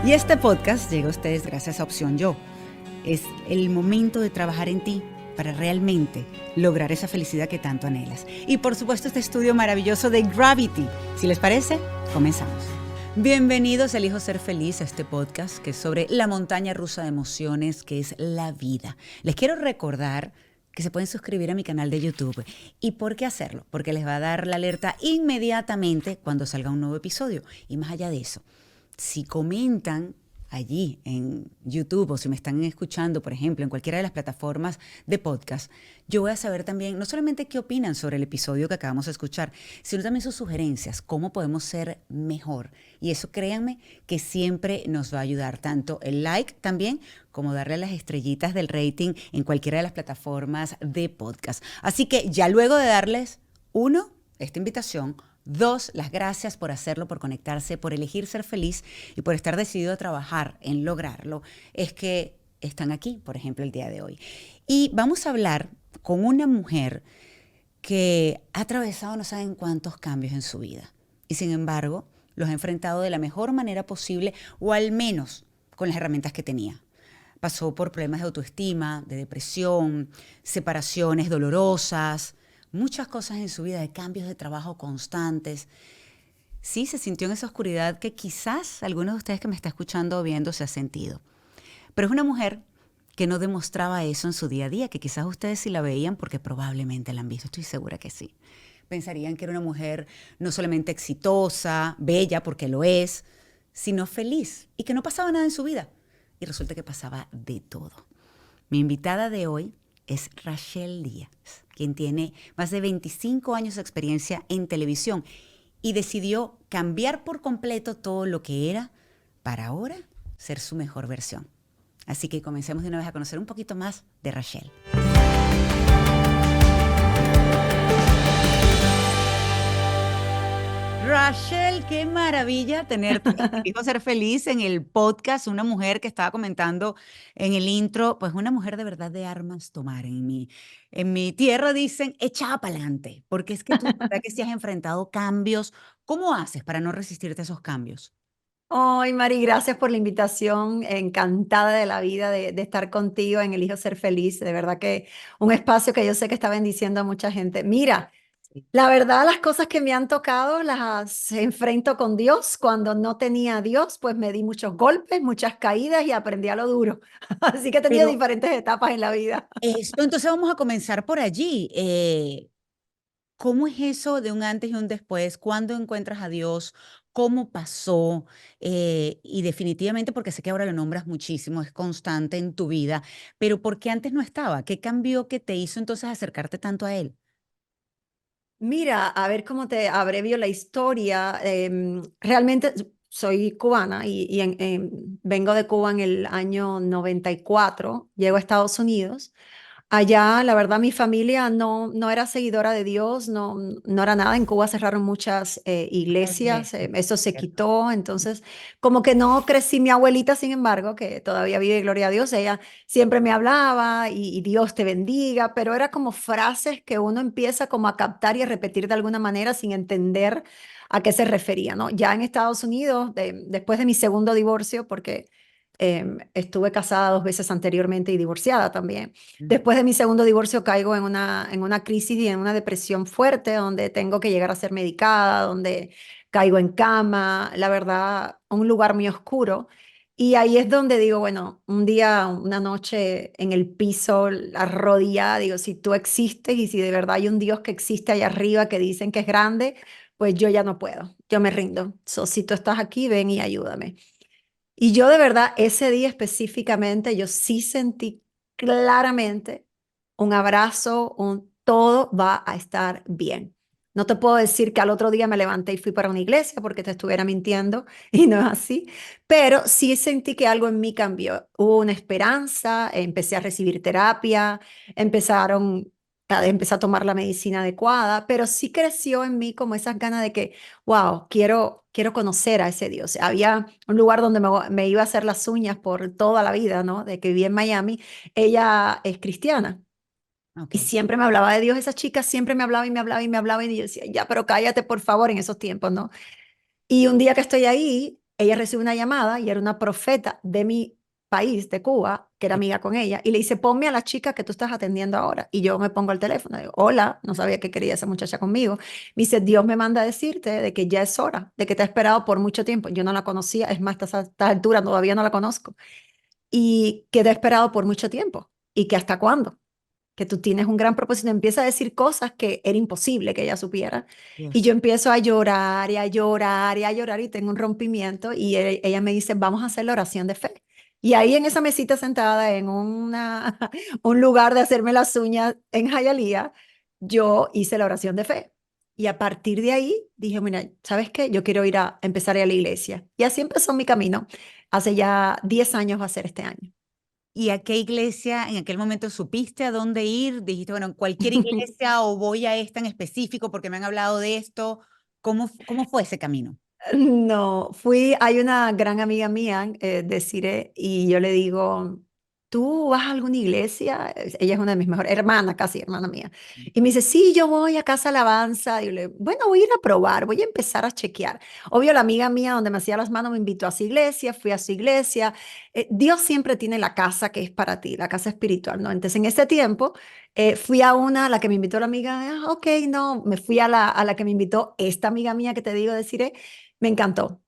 Y este podcast llega a ustedes gracias a Opción Yo. Es el momento de trabajar en ti para realmente lograr esa felicidad que tanto anhelas. Y por supuesto este estudio maravilloso de Gravity. Si les parece, comenzamos. Bienvenidos a Elijo Ser Feliz, a este podcast que es sobre la montaña rusa de emociones que es la vida. Les quiero recordar que se pueden suscribir a mi canal de YouTube. ¿Y por qué hacerlo? Porque les va a dar la alerta inmediatamente cuando salga un nuevo episodio. Y más allá de eso, si comentan allí en YouTube o si me están escuchando, por ejemplo, en cualquiera de las plataformas de podcast, yo voy a saber también no solamente qué opinan sobre el episodio que acabamos de escuchar, sino también sus sugerencias, cómo podemos ser mejor. Y eso, créanme, que siempre nos va a ayudar, tanto el like también como darle las estrellitas del rating en cualquiera de las plataformas de podcast. Así que ya luego de darles, uno, esta invitación, dos, las gracias por hacerlo, por conectarse, por elegir ser feliz y por estar decidido a trabajar en lograrlo, es que están aquí, por ejemplo, el día de hoy. Y vamos a hablar con una mujer que ha atravesado no saben cuántos cambios en su vida. Y sin embargo, los ha enfrentado de la mejor manera posible, o al menos con las herramientas que tenía. Pasó por problemas de autoestima, de depresión, separaciones dolorosas, muchas cosas en su vida, de cambios de trabajo constantes. Sí, se sintió en esa oscuridad que quizás algunos de ustedes que me está escuchando o viendo se ha sentido. Pero es una mujer que no demostraba eso en su día a día, que quizás ustedes sí la veían porque probablemente la han visto, estoy segura que sí. Pensarían que era una mujer no solamente exitosa, bella, porque lo es, sino feliz y que no pasaba nada en su vida. Y resulta que pasaba de todo. Mi invitada de hoy es Rachel Díaz, quien tiene más de 25 años de experiencia en televisión y decidió cambiar por completo todo lo que era para ahora ser su mejor versión. Así que comencemos de una vez a conocer un poquito más de Rachel. Rachel, qué maravilla tenerte. Dijo Ser Feliz en el podcast, una mujer que estaba comentando en el intro, pues una mujer de verdad de armas tomar. En mi tierra dicen, echada para adelante, porque es que tú, de verdad que si has enfrentado cambios, ¿cómo haces para no resistirte a esos cambios? Ay, Mari, gracias por la invitación. Encantada de la vida de estar contigo en Elijo Ser Feliz. De verdad que un espacio que yo sé que está bendiciendo a mucha gente. Mira, Sí. la verdad, las cosas que me han tocado las enfrento con Dios. Cuando no tenía a Dios, pues me di muchos golpes, muchas caídas y aprendí a lo duro. Así que he tenido Pero diferentes etapas en la vida. esto, entonces vamos a comenzar por allí. ¿Cómo es eso de un antes y un después? ¿Cuándo encuentras a Dios? ¿Cómo pasó? Y definitivamente, porque sé que ahora lo nombras muchísimo, es constante en tu vida, pero ¿por qué antes no estaba? ¿Qué cambió que te hizo entonces acercarte tanto a Él? Mira, a ver cómo te abrevio la historia. Realmente soy cubana y vengo de Cuba en el año 94. Llego a Estados Unidos. Allá, la verdad, mi familia no era seguidora de Dios, no era nada. En Cuba cerraron muchas La iglesias, iglesia, eso se ¿cierto? quitó. Entonces, como que no crecí. Mi abuelita, sin embargo, que todavía vive, gloria a Dios, ella siempre me hablaba y Dios te bendiga, pero era como frases que uno empieza como a captar y a repetir de alguna manera sin entender a qué se refería, ¿no? Ya en Estados Unidos, después de mi segundo divorcio, porque estuve casada 2 veces anteriormente y divorciada también. Mm. Después de mi segundo divorcio caigo en una crisis y en una depresión fuerte, donde tengo que llegar a ser medicada, donde caigo en cama, la verdad, un lugar muy oscuro. Y ahí es donde digo, bueno, un día, una noche en el piso, arrodillada, digo, si tú existes y si de verdad hay un Dios que existe allá arriba que dicen que es grande, pues yo ya no puedo, yo me rindo. So, si tú estás aquí, ven y ayúdame. Y yo de verdad, ese día específicamente, yo sí sentí claramente un abrazo, un todo va a estar bien. No te puedo decir que al otro día me levanté y fui para una iglesia porque te estuviera mintiendo y no es así, pero sí sentí que algo en mí cambió. Hubo una esperanza, empecé a recibir terapia, empecé a tomar la medicina adecuada, pero sí creció en mí como esas ganas de que wow, quiero conocer a ese Dios. Había un lugar donde me iba a hacer las uñas por toda la vida, ¿no? De que viví en Miami. Ella es cristiana Ok. y siempre me hablaba de Dios. Esa chica siempre me hablaba y me hablaba y me hablaba y yo decía, ya, pero cállate por favor en esos tiempos, ¿no? Y un día que estoy ahí, ella recibe una llamada y era una profeta de mi país, de Cuba, que era amiga con ella, y le dice, ponme a la chica que tú estás atendiendo ahora. Y yo me pongo al teléfono, digo, hola, no sabía que quería esa muchacha conmigo. Me dice, Dios me manda a decirte de que ya es hora, de que te ha esperado por mucho tiempo. Yo no la conocía, es más, a esta altura todavía no la conozco. Y que te ha esperado por mucho tiempo. Y que hasta cuándo. Que tú tienes un gran propósito. Empieza a decir cosas que era imposible que ella supiera. Y yo Dios. empiezo a llorar y a llorar y a llorar y tengo un rompimiento y ella me dice, vamos a hacer la oración de fe. Y ahí en esa mesita sentada en un lugar de hacerme las uñas en Hialeah, yo hice la oración de fe. Y a partir de ahí dije, mira, ¿sabes qué? Yo quiero ir a empezar a ir a la iglesia. Y así empezó mi camino. Hace ya 10 años va a ser este año. ¿Y a qué iglesia en aquel momento supiste a dónde ir? Dijiste, bueno, en cualquier iglesia o voy a esta en específico porque me han hablado de esto. ¿Cómo fue ese camino? No, hay una gran amiga mía, Desiree, y yo le digo, ¿tú vas a alguna iglesia? Ella es una de mis mejores hermanas, casi hermana mía. Y me dice, sí, yo voy a Casa Alabanza. Y yo le digo, bueno, voy a ir a probar, voy a empezar a chequear. Obvio, la amiga mía donde me hacía las manos me invitó a su iglesia, fui a su iglesia. Dios siempre tiene la casa que es para ti, la casa espiritual, ¿no? Entonces, en ese tiempo, fui a una, a la que me invitó la amiga, ok, no, me fui a la que me invitó esta amiga mía que te digo, Desiree. Me encantó.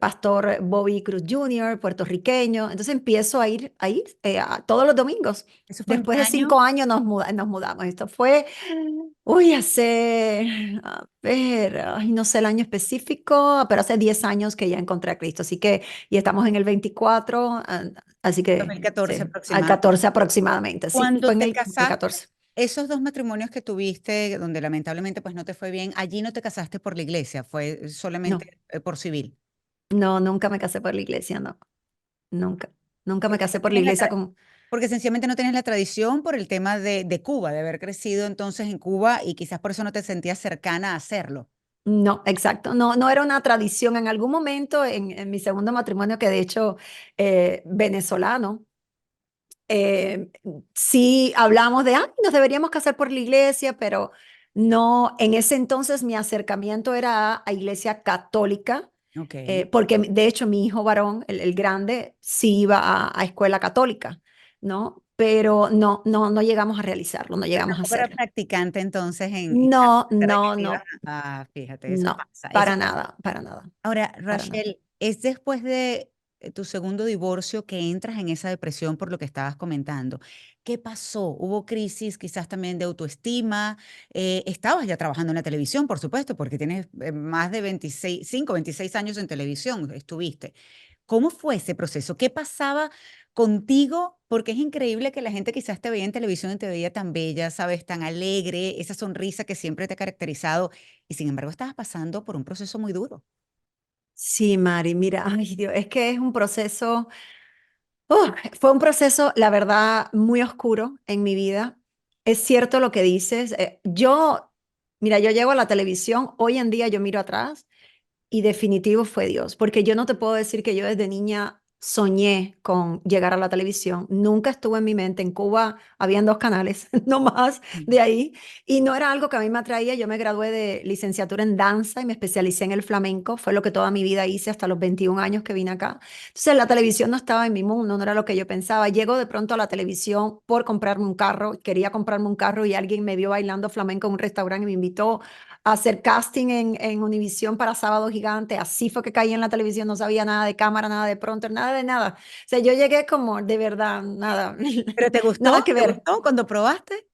Pastor Bobby Cruz Jr., puertorriqueño. Entonces empiezo a ir todos los domingos. ¿Eso fue en qué Después de año? 5 años nos mudamos. Esto fue, uy, a ver, ay, no sé el año específico, pero hace 10 años que ya encontré a Cristo. Así que, y estamos en el 24, así que, 2014 sí, al aproximadamente. 14 aproximadamente. Sí, fue Cuando en te el casaste, 14. esos dos matrimonios que tuviste, donde lamentablemente pues no te fue bien, allí no te casaste por la iglesia, fue No, solamente por civil. no, nunca me casé por la iglesia, no, nunca. Nunca me Porque casé no por la tienes iglesia con. porque sencillamente no tienes la tradición por el tema de Cuba, de haber crecido entonces en Cuba y quizás por eso no te sentías cercana a hacerlo. No, exacto. No, no era una tradición. En algún momento, en mi segundo matrimonio, que de hecho venezolano, eh, sí hablamos de, ay, nos deberíamos casar por la iglesia, pero no, en ese entonces mi acercamiento era a iglesia católica, Ok. porque de hecho mi hijo varón, el grande, sí iba a escuela católica, ¿no? Pero no, no, no llegamos a realizarlo, no Pero llegamos a tampoco era hacerlo. practicante entonces en No, a pesar de que no, te ibas no, fíjate, eso no, pasa, eso para pasa. nada, para nada, Ahora, para nada. Rachel, ¿es después de tu segundo divorcio que entras en esa depresión por lo que estabas comentando? ¿Qué pasó? ¿Hubo crisis quizás también de autoestima? Estabas ya trabajando en la televisión, por supuesto, porque tienes más de 26 años en televisión, estuviste. ¿Cómo fue ese proceso? ¿Qué pasaba contigo? Porque es increíble que la gente quizás te veía en televisión y te veía tan bella, sabes, tan alegre, esa sonrisa que siempre te ha caracterizado, y sin embargo estabas pasando por un proceso muy duro. Sí, Mari, mira, ay Dios, es que es un proceso, fue un proceso, la verdad, muy oscuro en mi vida. Es cierto lo que dices. Mira, yo llego a la televisión, hoy en día yo miro atrás y definitivo fue Dios, porque yo no te puedo decir que yo desde niña soñé con llegar a la televisión. Nunca estuvo en mi mente. En Cuba habían dos canales, no más de ahí, y no era algo que a mí me atraía. Yo me gradué de licenciatura en danza y me especialicé en el flamenco. Fue lo que toda mi vida hice hasta los 21 años que vine acá. Entonces la televisión no estaba en mi mundo, no era lo que yo pensaba. Llego de pronto a la televisión por comprarme un carro. Quería comprarme un carro y alguien me vio bailando flamenco en un restaurante y me invitó a hacer casting en Univisión para Sábado Gigante. Así fue que caí en la televisión, no sabía nada de cámara, nada de pronter, nada de nada. O sea, yo llegué como de verdad, nada, ¿Pero te nada gustó? que ¿Te ver. gustó cuando probaste?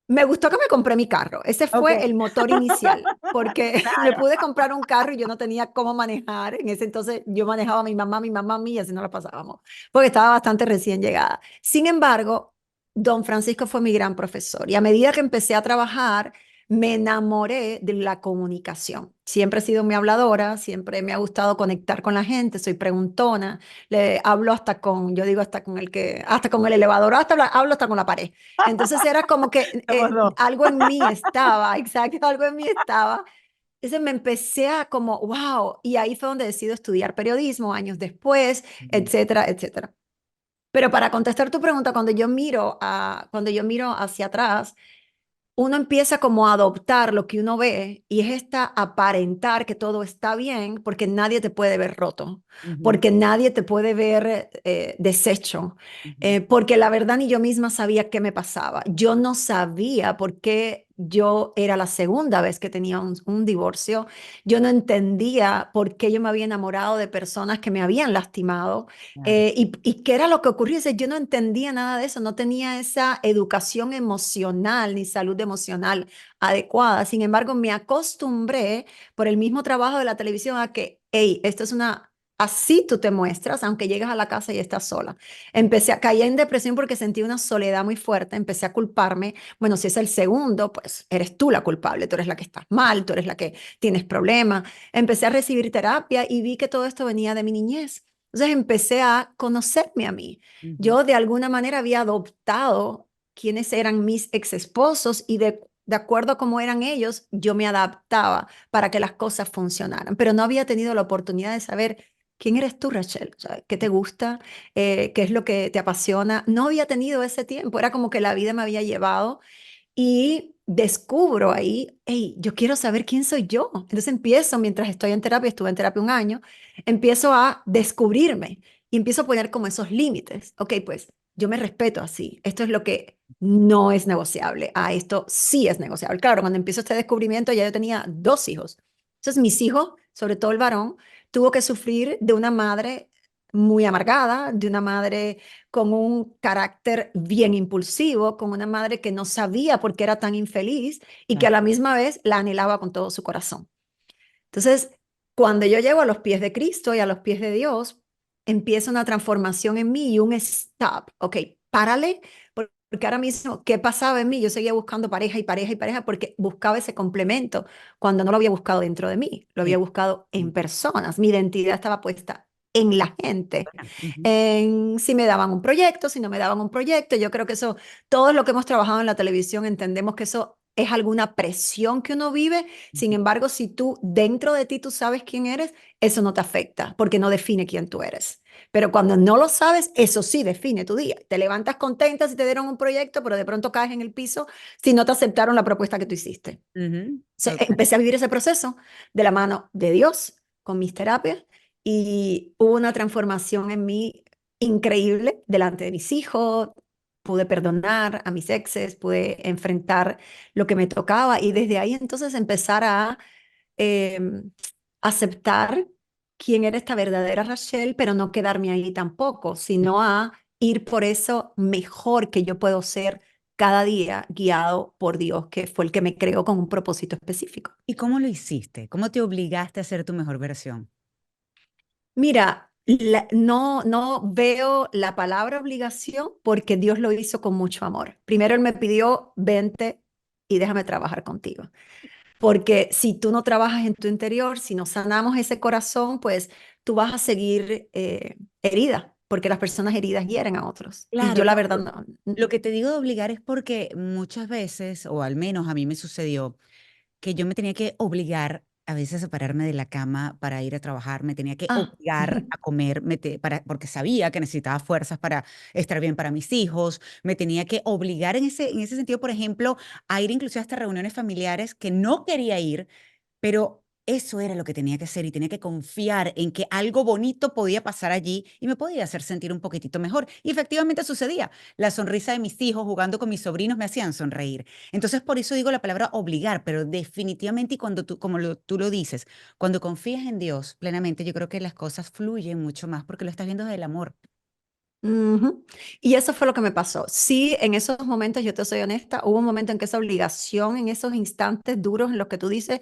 Me gustó que me compré mi carro. Ese Ok. fue el motor inicial, porque me Claro. pude comprar un carro y yo no tenía cómo manejar. En ese entonces yo manejaba a mi mamá a mí y así no la pasábamos, porque estaba bastante recién llegada. Sin embargo, don Francisco fue mi gran profesor y a medida que empecé a trabajar, me enamoré de la comunicación. Siempre he sido muy habladora, siempre me ha gustado conectar con la gente, soy preguntona, le hablo yo digo hasta con el elevador, hablo hasta con la pared. Entonces era como que Somos dos. algo en mí estaba, exacto, algo en mí estaba. Entonces me empecé a como, wow, y ahí fue donde decido estudiar periodismo años después, etcétera, etcétera. Pero para contestar tu pregunta, cuando yo miro hacia atrás, uno empieza como a adoptar lo que uno ve y es esta aparentar que todo está bien porque nadie te puede ver roto, Ujú, porque nadie te puede ver deshecho, ujú, porque la verdad ni yo misma sabía qué me pasaba. Yo no sabía por qué yo era la segunda vez que tenía un divorcio. Yo no entendía por qué yo me había enamorado de personas que me habían lastimado claro. y qué era lo que ocurría. O sea, yo no entendía nada de eso, no tenía esa educación emocional ni salud emocional adecuada. Sin embargo, me acostumbré por el mismo trabajo de la televisión a que, hey, esto es una... Así tú te muestras, aunque llegas a la casa y estás sola. Empecé a caer en depresión porque sentí una soledad muy fuerte, empecé a culparme. Bueno, si es el segundo, pues eres tú la culpable, tú eres la que estás mal, tú eres la que tienes problemas. Empecé a recibir terapia y vi que todo esto venía de mi niñez. Entonces empecé a conocerme a mí. Ujú, Yo de alguna manera había adoptado quiénes eran mis ex esposos y de acuerdo a cómo eran ellos, yo me adaptaba para que las cosas funcionaran, pero no había tenido la oportunidad de saber quién eres tú, Rachel, o sea, qué te gusta, qué es lo que te apasiona. No había tenido ese tiempo, era como que la vida me había llevado y descubro ahí, hey, yo quiero saber quién soy yo. Entonces empiezo, mientras estoy en terapia, estuve en terapia un año, empiezo a descubrirme y empiezo a poner como esos límites. Ok, pues yo me respeto así. Esto es lo que no es negociable. Ah, esto sí es negociable. Claro, cuando empiezo este descubrimiento ya yo tenía dos hijos. Entonces mis hijos, sobre todo el varón, tuvo que sufrir de una madre muy amargada, de una madre con un carácter bien impulsivo, con una madre que no sabía por qué era tan infeliz y que a claro. la misma vez la anhelaba con todo su corazón. Entonces, cuando yo llego a los pies de Cristo y a los pies de Dios, empieza una transformación en mí y un stop. Ok, párale, porque ahora mismo, ¿qué pasaba en mí? Yo seguía buscando pareja y pareja y pareja porque buscaba ese complemento cuando no lo había buscado dentro de mí, lo había Sí. buscado en personas. Mi identidad estaba puesta en la gente, Ujú, en si me daban un proyecto, si no me daban un proyecto. Yo creo que eso, todos los que hemos trabajado en la televisión entendemos que eso es alguna presión que uno vive. Sin ujú, embargo, si tú dentro de ti tú sabes quién eres, eso no te afecta porque no define quién tú eres. Pero cuando no lo sabes, eso sí define tu día. Te levantas contenta si te dieron un proyecto, pero de pronto caes en el piso si no te aceptaron la propuesta que tú hiciste. ujú, total. Empecé a vivir ese proceso de la mano de Dios con mis terapias y hubo una transformación en mí increíble delante de mis hijos. Pude perdonar a mis exes, pude enfrentar lo que me tocaba y desde ahí entonces empezar a eh, aceptar quién era esta verdadera Rachel, pero no quedarme ahí tampoco, sino a ir por eso mejor que yo puedo ser cada día guiado por Dios, que fue el que me creó con un propósito específico. ¿Y cómo lo hiciste? ¿Cómo te obligaste a ser tu mejor versión? Mira, no veo la palabra obligación porque Dios lo hizo con mucho amor. Primero Él me pidió, vente y déjame trabajar contigo. Porque si tú no trabajas en tu interior, si no sanamos ese corazón, pues tú vas a seguir herida, porque las personas heridas hieren a otros. Y yo Claro, la no, verdad no. lo que te digo de obligar es porque muchas veces, o al menos a mí me sucedió, que yo me tenía que obligar a veces a pararme de la cama para ir a trabajar, me tenía que Ah, obligar a comer, porque sabía que necesitaba fuerzas para estar bien para mis hijos, me tenía que obligar en ese sentido, por ejemplo, a ir incluso hasta reuniones familiares que no quería ir, pero eso era lo que tenía que hacer y tenía que confiar en que algo bonito podía pasar allí y me podía hacer sentir un poquitito mejor. Y efectivamente sucedía. La sonrisa de mis hijos jugando con mis sobrinos me hacían sonreír. Entonces, por eso digo la palabra obligar, pero definitivamente y cuando tú, tú lo dices, cuando confías en Dios plenamente, yo creo que las cosas fluyen mucho más porque lo estás viendo desde el amor. ujú. Y eso fue lo que me pasó. Sí, en esos momentos, yo te soy honesta, hubo un momento en que esa obligación, en esos instantes duros en los que tú dices,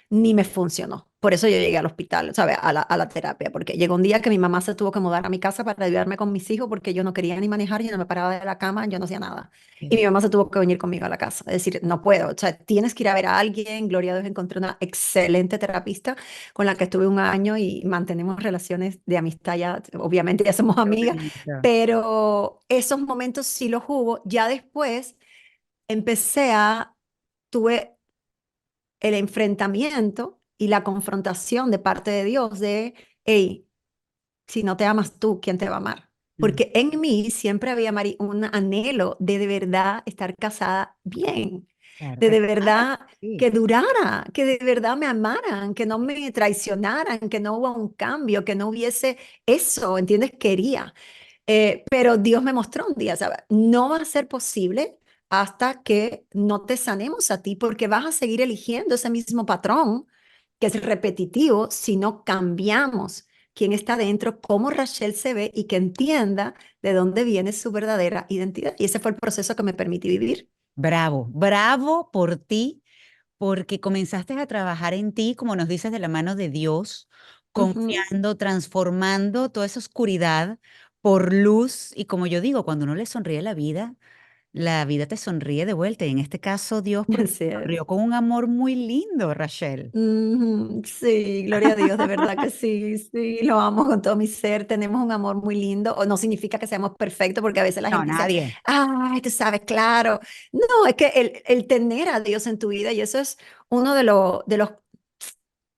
ni me funcionó. Por eso yo llegué al hospital, ¿sabes? A la terapia, porque llegó un día que mi mamá se tuvo que mudar a mi casa para ayudarme con mis hijos porque yo no quería ni manejar, yo no me paraba de la cama, yo no hacía nada. Y mi mamá se tuvo que venir conmigo a la casa. Es decir, no puedo, o sea, tienes que ir a ver a alguien. Gloria a Dios, encontré una excelente terapista con la que estuve un año y mantenemos relaciones de amistad ya, obviamente ya somos Qué amigas, bonito. pero esos momentos sí los hubo. Ya después empecé a, tuve el enfrentamiento y la confrontación de parte de Dios de, hey, si no te amas tú, ¿quién te va a amar? Ujú, Porque en mí siempre había un anhelo de verdad estar casada bien. Claro, de hermana, verdad sí. que durara, que de verdad me amaran, que no me traicionaran, que no hubo un cambio, que no hubiese eso, ¿entiendes? Quería. Pero Dios me mostró un día, ¿sabes? No va a ser posible hasta que no te sanemos a ti, porque vas a seguir eligiendo ese mismo patrón que es repetitivo si no cambiamos quién está dentro, cómo Rachel se ve y que entienda de dónde viene su verdadera identidad. Y ese fue el proceso que me permití vivir. Bravo, bravo por ti, porque comenzaste a trabajar en ti, como nos dices, de la mano de Dios, Ujú. confiando, transformando toda esa oscuridad por luz. Y como yo digo, cuando uno le sonríe a la vida te sonríe de vuelta. Y en este caso, Dios, porque te Así es. sonrió con un amor muy lindo, Rachel. Ujú, sí, gloria a Dios, de verdad que sí, sí, lo amo con todo mi ser, tenemos un amor muy lindo, o no significa que seamos perfectos, porque a veces la No, gente dice, nadie. ay, tú sabes, claro, no, es que el tener a Dios en tu vida, y eso es uno de los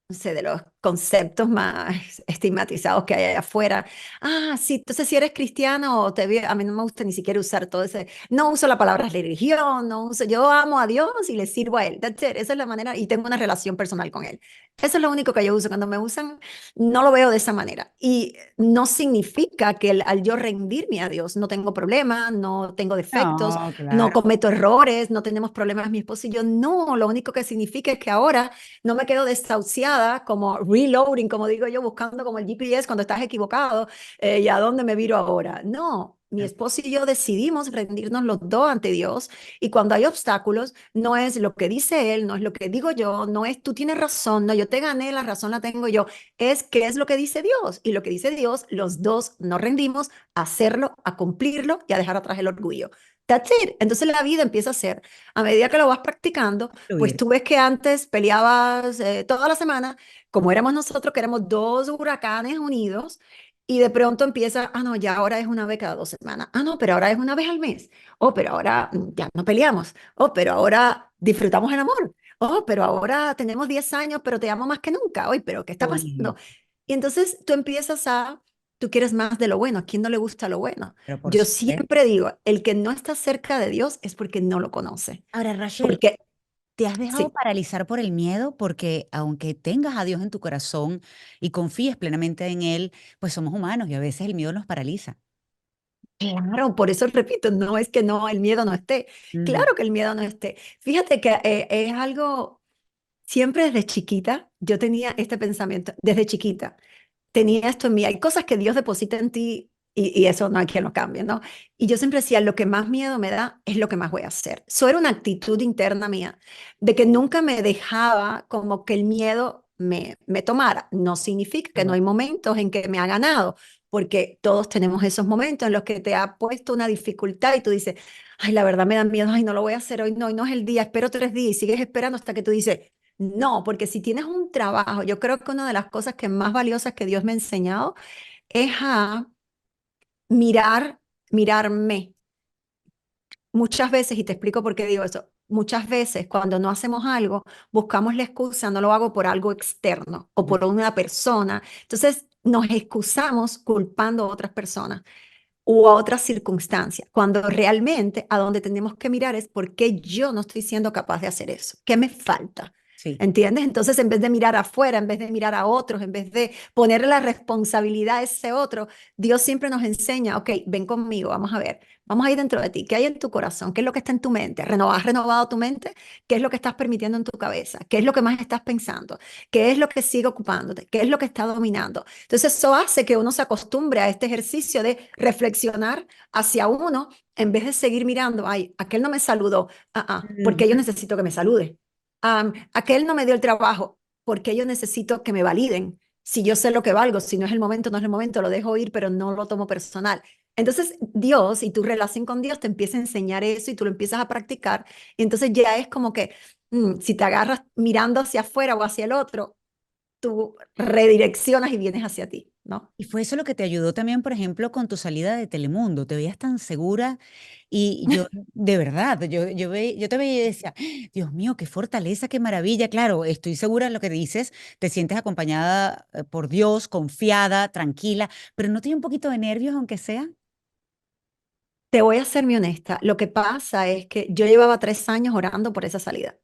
no sé, de los conceptos más estigmatizados que hay allá afuera. Ah, sí, entonces si eres cristiano, a mí no me gusta ni siquiera usar todo ese, no uso la palabra religión, no uso, yo amo a Dios y le sirvo a Él. That's it. Esa es la manera, y tengo una relación personal con Él. Eso es lo único que yo uso. Cuando me usan, no lo veo de esa manera. Y no significa que al yo rendirme a Dios no tengo problemas, no tengo defectos, No, no claro. cometo errores, no tenemos problemas mi esposo y yo. No, lo único que significa es que ahora no me quedo desahuciada como reloading, como digo yo, buscando como el GPS cuando estás equivocado y a dónde me viro ahora. No, mi esposo y yo decidimos rendirnos los dos ante Dios y cuando hay obstáculos, no es lo que dice Él, no es lo que digo yo, no es tú tienes razón, no, yo te gané, la razón la tengo yo, es qué es lo que dice Dios y lo que dice Dios, los dos nos rendimos a hacerlo, a cumplirlo y a dejar atrás el orgullo. That's it. Entonces la vida empieza a ser, a medida que lo vas practicando, pues Fluir. tú ves que antes peleabas toda la semana, como éramos nosotros, que éramos dos huracanes unidos, y de pronto empieza, ah, no, ya ahora es una vez cada 2 semanas. Ah, no, pero ahora es una vez al mes. Oh, pero ahora ya no peleamos. Oh, pero ahora disfrutamos el amor. Oh, pero ahora tenemos 10 años, pero te amo más que nunca. Oye, pero ¿qué Qué está pasando? bonito. Y entonces tú empiezas tú quieres más de lo bueno. ¿A quién no le gusta lo bueno? Pero por Yo supuesto. siempre digo, el que no está cerca de Dios es porque no lo conoce. Ahora, Rachel, Porque, ¿te has dejado sí. paralizar por el miedo? Porque aunque tengas a Dios en tu corazón y confíes plenamente en Él, pues somos humanos y a veces el miedo nos paraliza. Claro, por eso repito, no es que no, el miedo no esté. Ujú. Claro que el miedo no esté. Fíjate que es algo, siempre desde chiquita, yo tenía este pensamiento, desde chiquita, tenía esto en mí. Hay cosas que Dios deposita en ti y eso no hay quien lo cambie, ¿no? Y yo siempre decía, lo que más miedo me da es lo que más voy a hacer. Eso era una actitud interna mía, de que nunca me dejaba como que el miedo me tomara. No significa Qué que no bueno. hay momentos en que me ha ganado, porque todos tenemos esos momentos en los que te ha puesto una dificultad y tú dices, ay, la verdad me da miedo, ay, no lo voy a hacer hoy, no, hoy no es el día, espero 3 días y sigues esperando hasta que tú dices, no, porque si tienes un trabajo, yo creo que una de las cosas que más valiosas que Dios me ha enseñado es a mirarme. Muchas veces, y te explico por qué digo eso, muchas veces cuando no hacemos algo, buscamos la excusa, no lo hago por algo externo o Ujú. por una persona. Entonces nos excusamos culpando a otras personas u a otras circunstancias, cuando realmente a donde tenemos que mirar es por qué yo no estoy siendo capaz de hacer eso, qué me falta. Sí. ¿Entiendes? Entonces, en vez de mirar afuera, en vez de mirar a otros, en vez de ponerle la responsabilidad a ese otro, Dios siempre nos enseña, ok, ven conmigo, vamos a ver, vamos a ir dentro de ti, ¿qué hay en tu corazón? ¿Qué es lo que está en tu mente? ¿Has renovado tu mente? ¿Qué es lo que estás permitiendo en tu cabeza? ¿Qué es lo que más estás pensando? ¿Qué es lo que sigue ocupándote? ¿Qué es lo que está dominando? Entonces eso hace que uno se acostumbre a este ejercicio de reflexionar hacia uno en vez de seguir mirando, ay, aquel no me saludó, porque yo Ujú. necesito que me salude. Aquel no me dio el trabajo, porque yo necesito que me validen. Si yo sé lo que valgo, si no es el momento, no es el momento, lo dejo ir, pero no lo tomo personal. Entonces Dios y tu relación con Dios te empieza a enseñar eso y tú lo empiezas a practicar. Y entonces ya es como que si te agarras mirando hacia afuera o hacia el otro, tú redireccionas y vienes hacia ti, ¿no? Y fue eso lo que te ayudó también, por ejemplo, con tu salida de Telemundo. Te veías tan segura y yo, de verdad, yo te veía y decía, Dios mío, qué fortaleza, qué maravilla. Claro, estoy segura de lo que dices, te sientes acompañada por Dios, confiada, tranquila, pero ¿no tiene un poquito de nervios aunque sea? Te voy a ser muy honesta. Lo que pasa es que yo llevaba 3 años orando por esa salida.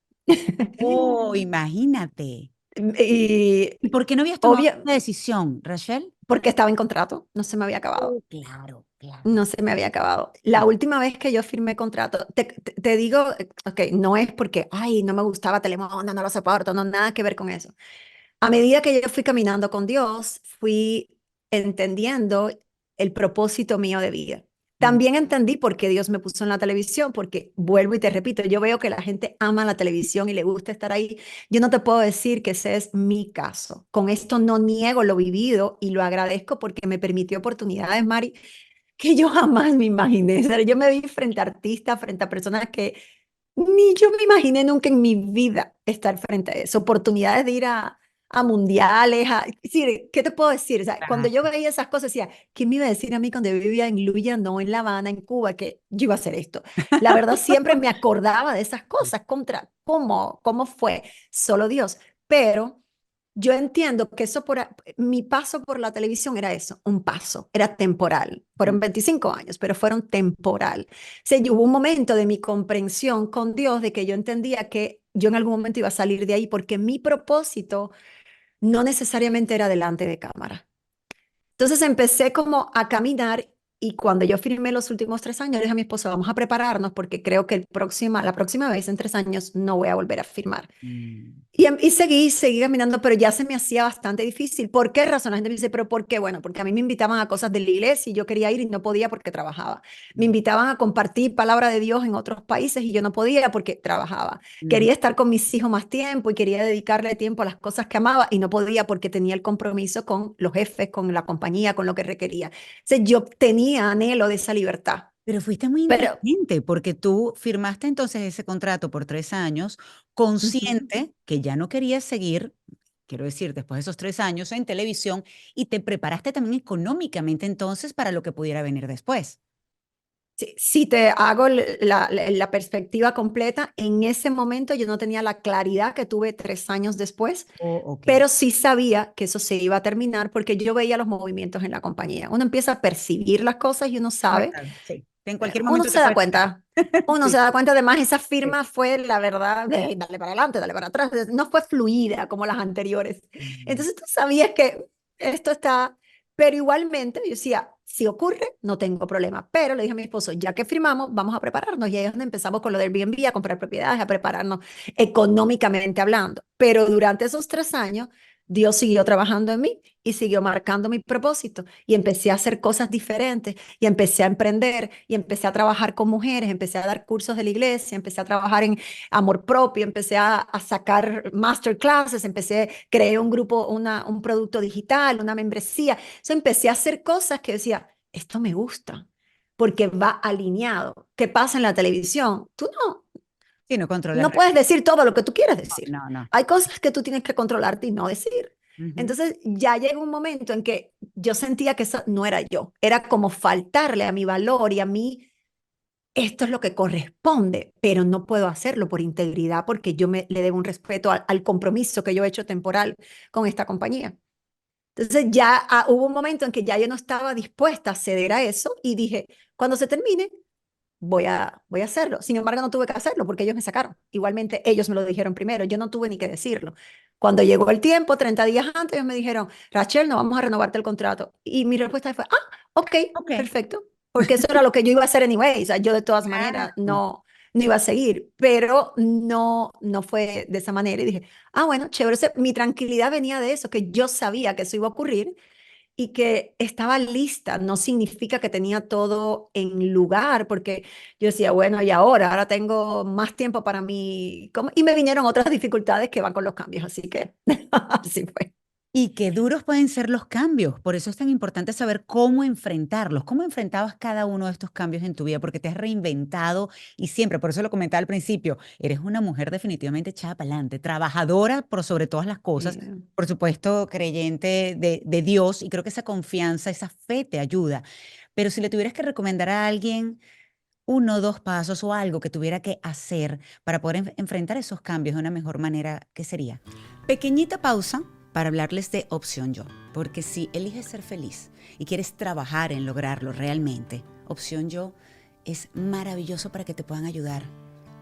Oh, imagínate. Y ¿Y por qué no habías tomado obvio, esa decisión, Rachel? porque estaba en contrato, no se me había acabado. Oh, claro, claro. No se me había acabado. La Sí. última vez que yo firmé contrato, te digo, ok, no es porque, ay, no me gustaba Telemundo, no lo soporto, no, nada que ver con eso. A medida que yo fui caminando con Dios, fui entendiendo el propósito mío de vida. Mm, También entendí por qué Dios me puso en la televisión, porque vuelvo y te repito, yo veo que la gente ama la televisión y le gusta estar ahí. Yo no te puedo decir que ese es mi caso. Con esto no niego lo vivido y lo agradezco porque me permitió oportunidades, Mari, que yo jamás me imaginé. O sea, yo me vi frente a artistas, frente a personas que ni yo me imaginé nunca en mi vida estar frente a eso. Oportunidades de ir a mundiales, sí, ¿qué te puedo decir? O sea, cuando claro. yo veía esas cosas, decía, ¿quién me iba a decir a mí cuando yo vivía en Luya, no en La Habana, en Cuba, que yo iba a hacer esto? La verdad, siempre me acordaba de esas cosas, contra cómo fue, solo Dios. Pero yo entiendo que mi paso por la televisión era eso, un paso, era temporal. Fueron 25 años, pero fueron temporal. O sea, hubo un momento de mi comprensión con Dios de que yo entendía que yo en algún momento iba a salir de ahí porque mi propósito no necesariamente era delante de cámara. Entonces empecé como a caminar y cuando yo firmé los últimos 3 años, le dije a mi esposo, vamos a prepararnos porque creo que la próxima vez en 3 años no voy a volver a firmar. Mm. Y seguí caminando, pero ya se me hacía bastante difícil. ¿Por qué razón? La gente me dice, ¿pero por qué? Bueno, porque a mí me invitaban a cosas de la iglesia y yo quería ir y no podía porque trabajaba. Me invitaban a compartir palabra de Dios en otros países y yo no podía porque trabajaba. Mm. Quería estar con mis hijos más tiempo y quería dedicarle tiempo a las cosas que amaba y no podía porque tenía el compromiso con los jefes, con la compañía, con lo que requería. O sea, yo tenía anhelo de esa libertad. Pero fuiste muy Pero, inteligente porque tú firmaste entonces ese contrato por 3 años, ujú. consciente que ya no querías seguir, quiero decir, después de esos 3 años en televisión, y te preparaste también económicamente entonces para lo que pudiera venir después. Si te hago la perspectiva completa, en ese momento yo no tenía la claridad que tuve 3 años después, Oh, ok. pero sí sabía que eso se iba a terminar porque yo veía los movimientos en la compañía. Uno empieza a percibir las cosas y uno sabe, Mercado, sí. En cualquier uno momento te se da puedes caer. cuenta. Uno se Sí. da cuenta, además, esa Sí. firma fue, la verdad, de darle para adelante, darle para atrás. No fue fluida como las anteriores. Mm. Entonces tú sabías que esto está, pero igualmente yo decía, si ocurre, no tengo problema. Pero le dije a mi esposo, ya que firmamos, vamos a prepararnos. Y ahí es donde empezamos con lo del Airbnb, a comprar propiedades, a prepararnos económicamente hablando. Pero durante esos 3 años, Dios siguió trabajando en mí y siguió marcando mi propósito. Y empecé a hacer cosas diferentes y empecé a emprender y empecé a trabajar con mujeres, empecé a dar cursos de la iglesia, empecé a trabajar en amor propio, empecé a sacar masterclasses, creé un grupo, un producto digital, una membresía. Entonces empecé a hacer cosas que decía, esto me gusta, porque va alineado. ¿Qué pasa en la televisión? Tú Sí, no controlas no puedes decir todo lo que tú quieres decir. no, no. Hay cosas que tú tienes que controlarte y no decir. Ujú. Entonces ya llega un momento en que yo sentía que eso no era yo, era como faltarle a mi valor y a mí, esto es lo que corresponde, pero no puedo hacerlo por integridad porque le debo un respeto al compromiso que yo he hecho temporal con esta compañía. Entonces ya hubo un momento en que ya yo no estaba dispuesta a ceder a eso y dije, cuando se termine, voy a hacerlo. Sin embargo, no tuve que hacerlo porque ellos me sacaron. Igualmente, ellos me lo dijeron primero, yo no tuve ni que decirlo. Cuando llegó el tiempo, 30 días antes, ellos me dijeron, Rachel, no vamos a renovarte el contrato. Y mi respuesta fue, ok, Ok. perfecto, porque eso era lo que yo iba a hacer anyway. O sea, yo de todas maneras Claro. no iba a seguir, pero no fue de esa manera. Y dije, bueno, chévere. Mi tranquilidad venía de eso, que yo sabía que eso iba a ocurrir y que estaba lista, no significa que tenía todo en lugar, porque yo decía, bueno, y ahora tengo más tiempo para mí, y me vinieron otras dificultades que van con los cambios, así que así fue. Y qué duros pueden ser los cambios. Por eso es tan importante saber cómo enfrentarlos. ¿Cómo enfrentabas cada uno de estos cambios en tu vida? Porque te has reinventado y siempre, por eso lo comentaba al principio, eres una mujer definitivamente echada para adelante, trabajadora por sobre todas las cosas, Eh, por supuesto, creyente de Dios, y creo que esa confianza, esa fe te ayuda. Pero si le tuvieras que recomendar a alguien uno o dos pasos o algo que tuviera que hacer para poder enfrentar esos cambios de una mejor manera, ¿qué sería? Pequeñita pausa para hablarles de Opción Yo, porque si eliges ser feliz y quieres trabajar en lograrlo realmente, Opción Yo es maravilloso para que te puedan ayudar.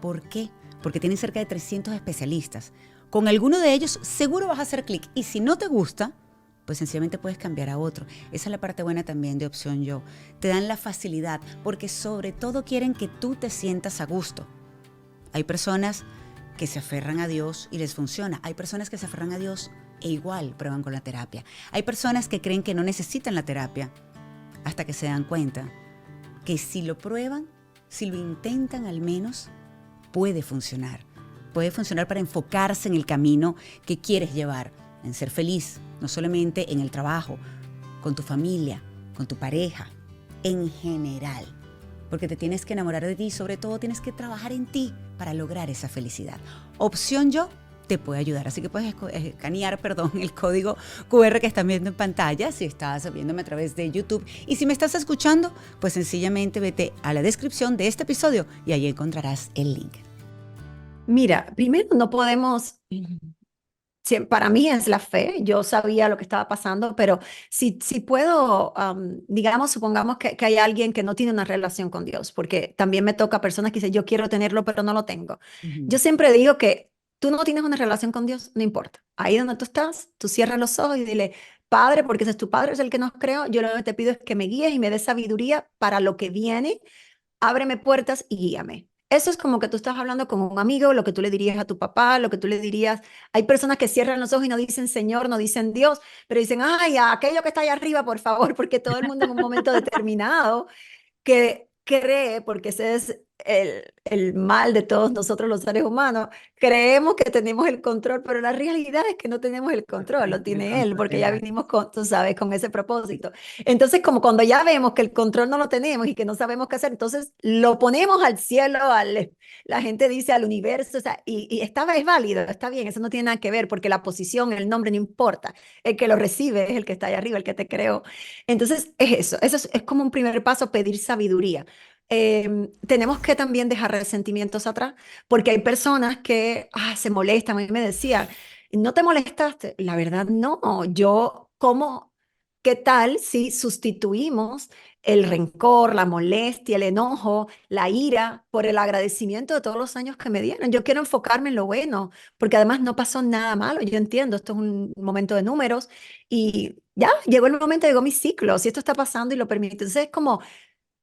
¿Por qué? Porque tienen cerca de 300 especialistas. Con alguno de ellos seguro vas a hacer clic, y si no te gusta, pues sencillamente puedes cambiar a otro. Esa es la parte buena también de Opción Yo. Te dan la facilidad porque sobre todo quieren que tú te sientas a gusto. Hay personas que se aferran a Dios y les funciona. Hay personas que se aferran a Dios e igual prueban con la terapia. Hay personas que creen que no necesitan la terapia hasta que se dan cuenta que si lo prueban, si lo intentan al menos, puede funcionar. Puede funcionar para enfocarse en el camino que quieres llevar, en ser feliz, no solamente en el trabajo, con tu familia, con tu pareja, en general. Porque te tienes que enamorar de ti y sobre todo tienes que trabajar en ti para lograr esa felicidad. Opción Yo te puede ayudar, así que puedes escanear, el código QR que están viendo en pantalla si estás viéndome a través de YouTube, y si me estás escuchando, pues sencillamente vete a la descripción de este episodio y ahí encontrarás el link. Mira, primero no podemos, para mí es la fe, yo sabía lo que estaba pasando, pero si puedo, digamos, supongamos que hay alguien que no tiene una relación con Dios, porque también me toca personas que dicen, yo quiero tenerlo, pero no lo tengo. Yo siempre digo que tú no tienes una relación con Dios, no importa. Ahí donde tú estás, tú cierras los ojos y dile, Padre, porque ese es tu Padre, es el que nos creó, yo lo que te pido es que me guíes y me des sabiduría para lo que viene, ábreme puertas y guíame. Eso es como que tú estás hablando con un amigo, lo que tú le dirías a tu papá, lo que tú le dirías. Hay personas que cierran los ojos y no dicen Señor, no dicen Dios, pero dicen, ay, a aquello que está allá arriba, por favor, porque todo el mundo en un momento determinado que cree, porque ese es el mal de todos nosotros los seres humanos, creemos que tenemos el control, pero la realidad es que no tenemos el control, lo tiene él, porque ya vinimos con, tú sabes, con ese propósito. Entonces, como cuando ya vemos que el control no lo tenemos y que no sabemos qué hacer, entonces lo ponemos al cielo, la gente dice al universo, o sea, y es válido, está bien, eso no tiene nada que ver, porque la posición, el nombre no importa, el que lo recibe es el que está allá arriba, el que te creó. Entonces, eso es como un primer paso, pedir sabiduría. Tenemos que también dejar resentimientos atrás, porque hay personas que se molestan. A mí me decían, ¿no te molestaste? La verdad, no. Yo, ¿cómo? ¿Qué tal si sustituimos el rencor, la molestia, el enojo, la ira por el agradecimiento de todos los años que me dieron? Yo quiero enfocarme en lo bueno, porque además no pasó nada malo. Yo entiendo, esto es un momento de números y ya llegó el momento, llegó mi ciclo. Si esto está pasando y lo permite, entonces es como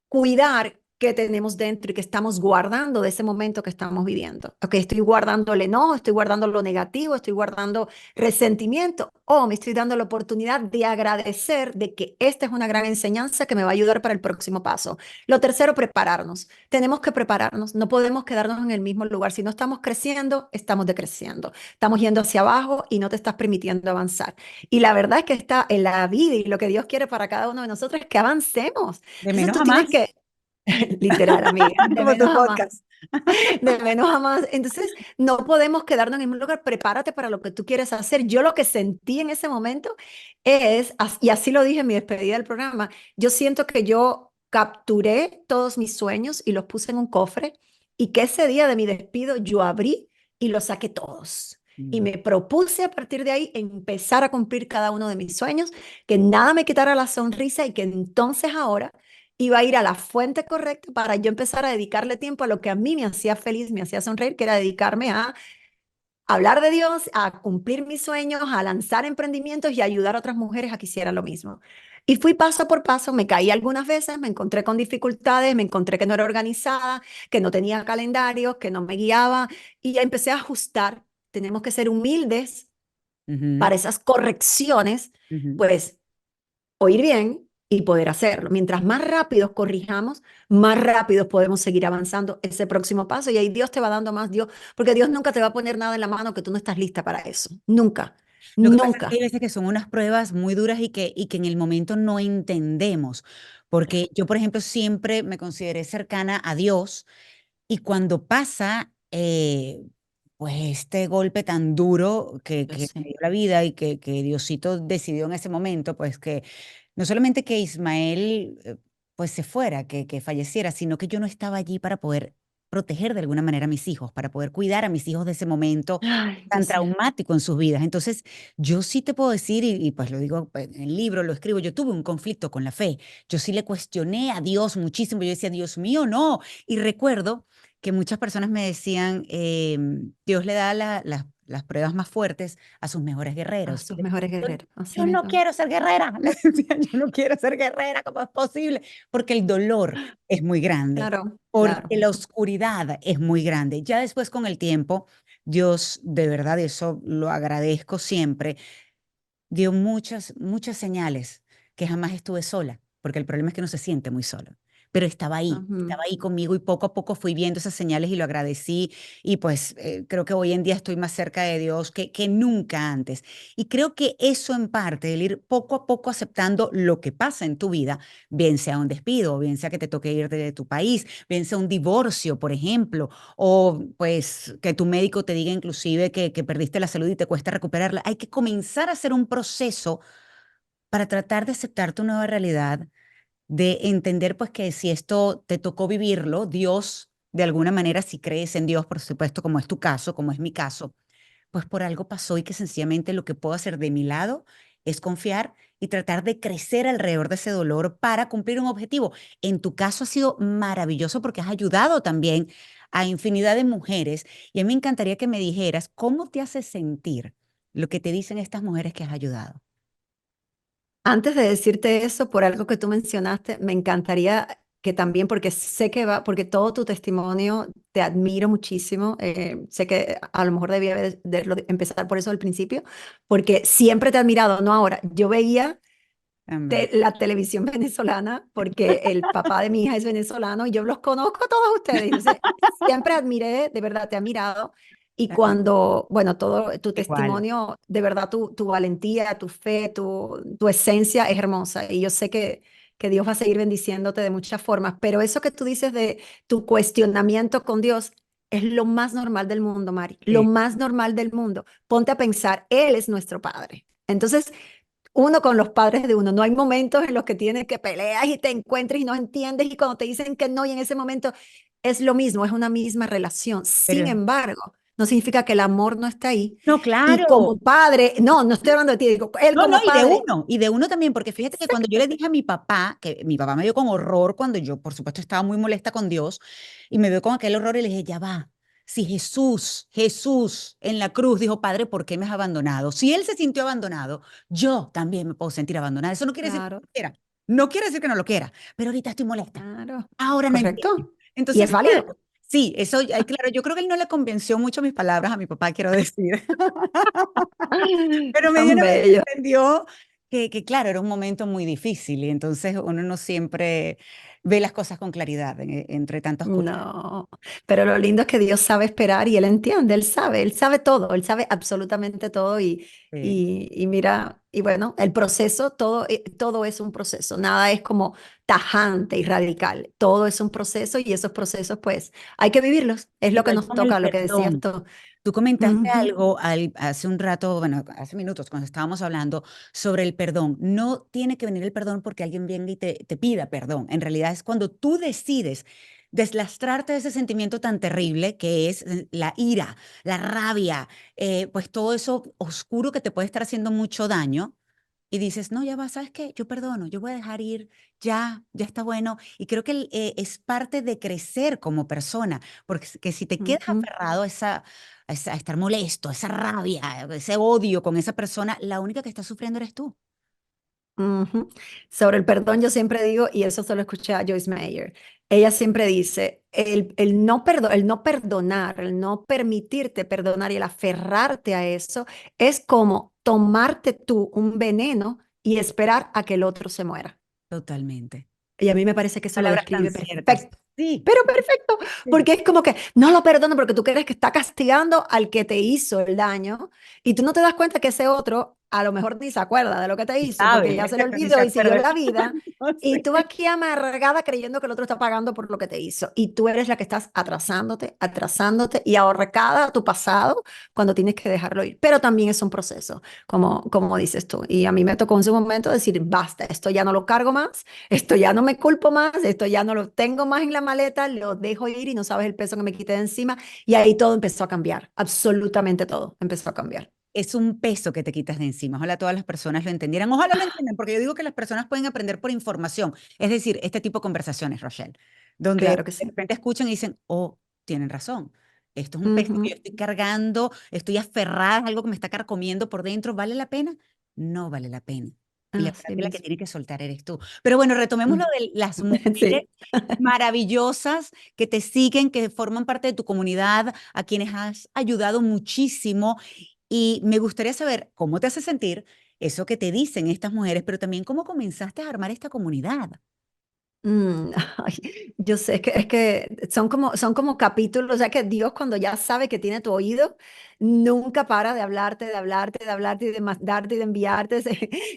cuidar que tenemos dentro y que estamos guardando de ese momento que estamos viviendo. Ok, estoy guardando el enojo, estoy guardando lo negativo, estoy guardando resentimiento, o me estoy dando la oportunidad de agradecer de que esta es una gran enseñanza que me va a ayudar para el próximo paso. Lo tercero, prepararnos. Tenemos que prepararnos, no podemos quedarnos en el mismo lugar. Si no estamos creciendo, estamos decreciendo. Estamos yendo hacia abajo y no te estás permitiendo avanzar. Y la verdad es que está en la vida y lo que Dios quiere para cada uno de nosotros es que avancemos. De Entonces menos tú a tienes más, que, literal, amiga, de como tu menos a más, podcast. de menos a más. Entonces no podemos quedarnos en un lugar, prepárate para lo que tú quieres hacer. Yo lo que sentí en ese momento y así lo dije en mi despedida del programa, yo siento que yo capturé todos mis sueños y los puse en un cofre y que ese día de mi despido yo abrí y los saqué todos. Y me propuse a partir de ahí empezar a cumplir cada uno de mis sueños, que nada me quitara la sonrisa y que entonces ahora iba a ir a la fuente correcta para yo empezar a dedicarle tiempo a lo que a mí me hacía feliz, me hacía sonreír, que era dedicarme a hablar de Dios, a cumplir mis sueños, a lanzar emprendimientos y a ayudar a otras mujeres a que hicieran lo mismo. Y fui paso por paso, me caí algunas veces, me encontré con dificultades, me encontré que no era organizada, que no tenía calendarios, que no me guiaba y empecé a ajustar. Tenemos que ser humildes Ujú, para esas correcciones, ujú. pues oír bien y poder hacerlo. Mientras más rápidos corrijamos, más rápidos podemos seguir avanzando ese próximo paso y ahí Dios te va dando más Dios, porque Dios nunca te va a poner nada en la mano que tú no estás lista para eso. Nunca, Lo que pasa es que nunca. hay veces que son unas pruebas muy duras y que en el momento no entendemos, porque yo, por ejemplo, siempre me consideré cercana a Dios y cuando pasa, pues este golpe tan duro Yo que me sé. dio la vida y que Diosito decidió en ese momento, pues que no solamente que Ismael pues se fuera, que falleciera, sino que yo no estaba allí para poder proteger de alguna manera a mis hijos, para poder cuidar a mis hijos de ese momento Ay, yo tan sé. traumático en sus vidas. Entonces, yo sí te puedo decir, y pues lo digo pues, en el libro, lo escribo, yo tuve un conflicto con la fe. Yo sí le cuestioné a Dios muchísimo. Yo decía, Dios mío, no. Y recuerdo que muchas personas me decían, Dios le da las pruebas más fuertes a sus mejores A guerreros. Y sus le decía, mejores guerreros. Así yo no mismo. quiero ser guerrera. Le decía, yo no quiero ser guerrera, ¿cómo es posible? Porque el dolor es muy grande, Claro, claro. porque la oscuridad es muy grande. Ya después con el tiempo, Dios, de verdad, eso lo agradezco siempre, dio muchas, muchas señales que jamás estuve sola, porque el problema es que no se siente muy solo. Pero Ujú. estaba ahí conmigo y poco a poco fui viendo esas señales y lo agradecí y pues creo que hoy en día estoy más cerca de Dios que nunca antes. Y creo que eso en parte, el ir poco a poco aceptando lo que pasa en tu vida, bien sea un despido, bien sea que te toque ir de tu país, bien sea un divorcio, por ejemplo, o pues que tu médico te diga inclusive que perdiste la salud y te cuesta recuperarla. Hay que comenzar a hacer un proceso para tratar de aceptar tu nueva realidad, de entender pues que si esto te tocó vivirlo, Dios, de alguna manera, si crees en Dios, por supuesto, como es tu caso, como es mi caso, pues por algo pasó y que sencillamente lo que puedo hacer de mi lado es confiar y tratar de crecer alrededor de ese dolor para cumplir un objetivo. En tu caso ha sido maravilloso porque has ayudado también a infinidad de mujeres y a mí me encantaría que me dijeras cómo te hace sentir lo que te dicen estas mujeres que has ayudado. Antes de decirte eso, por algo que tú mencionaste, me encantaría que también, porque sé que va, porque todo tu testimonio te admiro muchísimo. Sé que a lo mejor debía empezar por eso al principio, porque siempre te he admirado, no ahora. Yo veía Amén. la televisión venezolana porque el papá de mi hija es venezolano y yo los conozco a todos ustedes. Entonces, siempre admiré, de verdad, te he admirado. Y cuando, bueno, todo tu Igual. testimonio, de verdad, tu valentía, tu fe, tu esencia es hermosa. Y yo sé que Dios va a seguir bendiciéndote de muchas formas. Pero eso que tú dices de tu cuestionamiento con Dios es lo más normal del mundo, Mari. Lo Sí, más normal del mundo. Ponte a pensar, Él es nuestro Padre. Entonces, uno con los padres de uno. No hay momentos en los que tienes que peleas y te encuentres y no entiendes y cuando te dicen que no y en ese momento es lo mismo, es una misma relación. Sin pero embargo, no significa que el amor no está ahí. no, Y claro. como padre, no, no estoy hablando de ti, digo, él No, no, como padre, y de uno también, porque fíjate que cuando yo le dije a mi papá, que mi papá me vio con horror cuando yo, por supuesto, estaba muy molesta con Dios, y me vio con aquel horror y le dije, ya va, si Jesús en la cruz dijo, Padre, ¿por qué me has abandonado? Si Él se sintió abandonado, yo también me puedo sentir abandonada. Eso no quiere decir que no claro, lo quiera, no quiere decir que no lo quiera, pero ahorita estoy molesta, claro, ahora no entiendo. correcto. Y es Entonces, válido. claro, sí, eso, claro, yo creo que él no le convenció mucho mis palabras a mi papá, quiero decir. Pero Tan medianamente bello. entendió que, claro, era un momento muy difícil y entonces uno no siempre ve las cosas con claridad entre tanta oscuridad. No, pero lo lindo es que Dios sabe esperar y Él entiende, Él sabe todo, Él sabe absolutamente todo Sí, y mira, y bueno, el proceso, todo es un proceso, nada es como tajante y radical, todo es un proceso y esos procesos pues hay que vivirlos, es lo que igual nos con el toca, lo que decías perdón. tú. Tú comentaste Ujú, algo hace un rato, bueno, hace minutos, cuando estábamos hablando sobre el perdón. No tiene que venir el perdón porque alguien venga y te pida perdón. En realidad es cuando tú decides deslastrarte de ese sentimiento tan terrible que es la ira, la rabia, pues todo eso oscuro que te puede estar haciendo mucho daño. Y dices, no, ya va, ¿sabes qué? Yo perdono, yo voy a dejar ir, ya está bueno. Y creo que es parte de crecer como persona, porque que si te quedas ujú. aferrado a estar molesto, a esa rabia, a ese odio con esa persona, la única que está sufriendo eres tú. Ujú. Sobre el perdón, yo siempre digo, y eso se lo escuché a Joyce Meyer, ella siempre dice, el no perdonar, el no permitirte perdonar y el aferrarte a eso es como tomarte tú un veneno y esperar a que el otro se muera. Totalmente. Y a mí me parece que eso lo Palabras tan describe ciertas. perfecto. Sí, Pero perfecto, sí. porque es como que no lo perdono porque tú crees que está castigando al que te hizo el daño y tú no te das cuenta que ese otro a lo mejor ni se acuerda de lo que te hizo, porque Sabe, ya se le exacto, ni se olvidó y siguió acuerda. la vida. No Y sé. tú aquí amargada creyendo que el otro está pagando por lo que te hizo. Y tú eres la que estás atrasándote y ahorcada a tu pasado cuando tienes que dejarlo ir. Pero también es un proceso, como dices tú. Y a mí me tocó en su momento decir, basta, esto ya no lo cargo más, esto ya no me culpo más, esto ya no lo tengo más en la maleta, lo dejo ir y no sabes el peso que me quité de encima. Y ahí todo empezó a cambiar, absolutamente todo empezó a cambiar. Es un peso que te quitas de encima. Ojalá todas las personas lo entendieran. Ojalá lo entiendan, porque yo digo que las personas pueden aprender por información. Es decir, este tipo de conversaciones, Rochelle, donde Claro que de sí. repente escuchan y dicen, oh, tienen razón. Esto es un peso que yo Ujú. estoy cargando, estoy aferrada, es algo que me está carcomiendo por dentro. ¿Vale la pena? No vale la pena. Y la verdad Así que la que mismo. tiene que soltar eres tú. Pero bueno, retomemos lo Mm. de las mujeres Sí. maravillosas que te siguen, que forman parte de tu comunidad, a quienes has ayudado muchísimo. Y me gustaría saber cómo te hace sentir eso que te dicen estas mujeres, pero también cómo comenzaste a armar esta comunidad. Mm, yo sé, es que son como capítulos, o sea que Dios cuando ya sabe que tiene tu oído, nunca para de hablarte, de hablarte, de hablarte y de mandarte y de enviarte.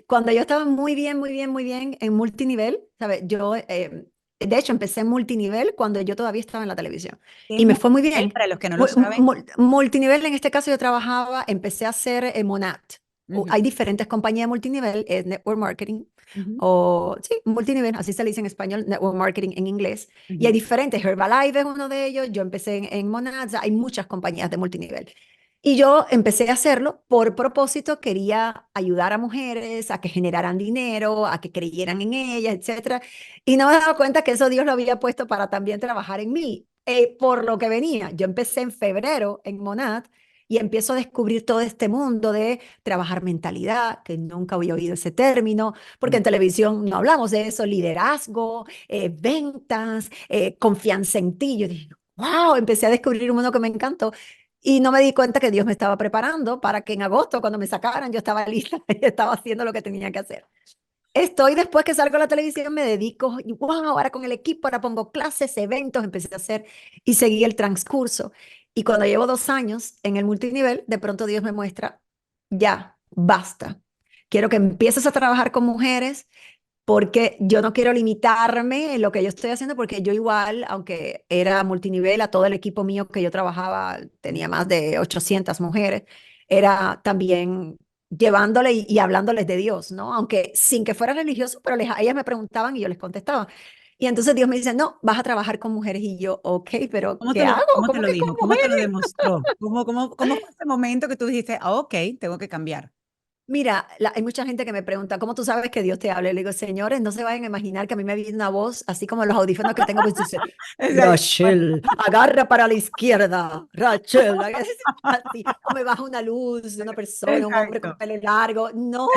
Cuando yo estaba muy bien, muy bien, muy bien en multinivel, ¿sabes? De hecho, empecé en multinivel cuando yo todavía estaba en la televisión ¿Qué es y me fue muy multinivel bien. para los que no lo saben? Multinivel, en este caso yo trabajaba, empecé a hacer Monat. Ujú, Hay diferentes compañías de multinivel, es network marketing ujú, o sí, multinivel, así se le dice en español, network marketing en inglés. Y hay ujú. diferentes, Herbalife es uno de ellos, yo empecé en Monada, hay muchas compañías de multinivel. Y yo empecé a hacerlo por propósito, quería ayudar a mujeres a que generaran dinero, a que creyeran en ellas, etcétera. Y no me daba cuenta que eso Dios lo había puesto para también trabajar en mí, por lo que venía. Yo empecé en febrero en Monad y empiezo a descubrir todo este mundo de trabajar mentalidad, que nunca había oído ese término, porque Mm. en televisión no hablamos de eso, liderazgo, ventas, confianza en ti. Yo dije, wow, empecé a descubrir un mundo que me encantó y no me di cuenta que Dios me estaba preparando para que en agosto, cuando me sacaran, yo estaba lista y estaba haciendo lo que tenía que hacer. Estoy después que salgo a la televisión, me dedico, y wow, ahora con el equipo, ahora pongo clases, eventos, empecé a hacer y seguí el transcurso. Y cuando llevo 2 años en el multinivel, de pronto Dios me muestra, ya, basta. Quiero que empieces a trabajar con mujeres porque yo no quiero limitarme en lo que yo estoy haciendo, porque yo igual, aunque era multinivel, a todo el equipo mío que yo trabajaba, tenía más de 800 mujeres, era también llevándole y hablándoles de Dios, ¿no? Aunque sin que fuera religioso, pero ellas me preguntaban y yo les contestaba. Y entonces Dios me dice, no, vas a trabajar con mujeres. Y yo, ok, pero ¿qué hago? Cómo te ¿Cómo lo que con dijo? ¿Cómo te lo mujeres? demostró? ¿Cómo fue ese momento que tú dijiste, ah, ok, tengo que cambiar? Mira, hay mucha gente que me pregunta, ¿cómo tú sabes que Dios te habla? Y le digo, señores, no se vayan a imaginar que a mí me viene una voz, así como los audífonos que tengo, pues dice, Exacto. Rachel, agarra para la izquierda, Rachel, así, o me baja una luz de una persona, un hombre con Exacto. pelo largo. No,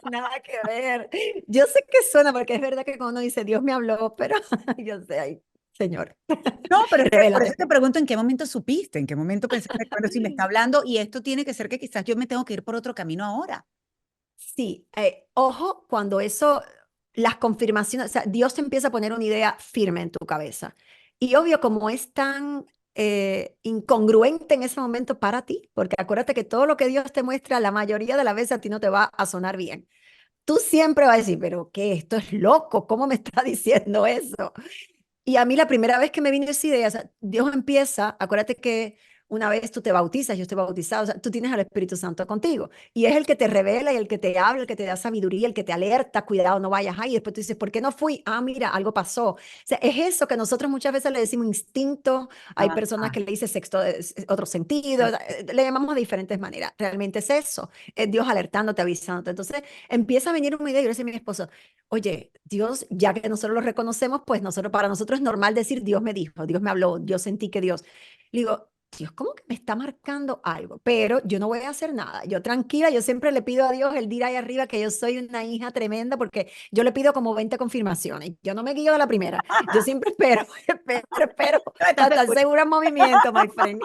nada que ver. Yo sé que suena, porque es verdad que cuando uno dice, Dios me habló, pero yo sé, ay, Señor, No, pero es que por eso revélate. te pregunto en qué momento supiste, en qué momento pensaste, bueno, si me está hablando y esto tiene que ser que quizás yo me tengo que ir por otro camino ahora. Sí, ojo, cuando eso, las confirmaciones, o sea, Dios te empieza a poner una idea firme en tu cabeza. Y obvio, como es tan incongruente en ese momento para ti, porque acuérdate que todo lo que Dios te muestra, la mayoría de las veces a ti no te va a sonar bien. Tú siempre vas a decir, pero ¿qué? Esto es loco, ¿cómo me está diciendo eso? Y a mí la primera vez que me vino esa idea, o sea, Dios empieza, acuérdate que una vez tú te bautizas, yo estoy bautizado, o sea, tú tienes al Espíritu Santo contigo y es el que te revela y el que te habla, el que te da sabiduría, el que te alerta, cuidado, no vayas ahí, y después tú dices, ¿por qué no fui? Ah, mira, algo pasó. O sea, es eso que nosotros muchas veces le decimos instinto, hay personas Ajá. que le dicen sexto, otro sentido, le llamamos de diferentes maneras, realmente es eso, es Dios alertándote, avisándote. Entonces empieza a venir una idea y yo le decía a mi esposo, oye, Dios, ya que nosotros lo reconocemos, pues para nosotros es normal decir, Dios me dijo, Dios me habló, yo sentí que Dios. Le digo, Dios, ¿cómo que me está marcando algo? Pero yo no voy a hacer nada. Yo tranquila, yo siempre le pido a Dios el dir ahí arriba que yo soy una hija tremenda porque yo le pido como 20 confirmaciones. Yo no me guío de la primera. Yo siempre espero, espero ¿Estás hasta el segura? seguro movimiento, my friend.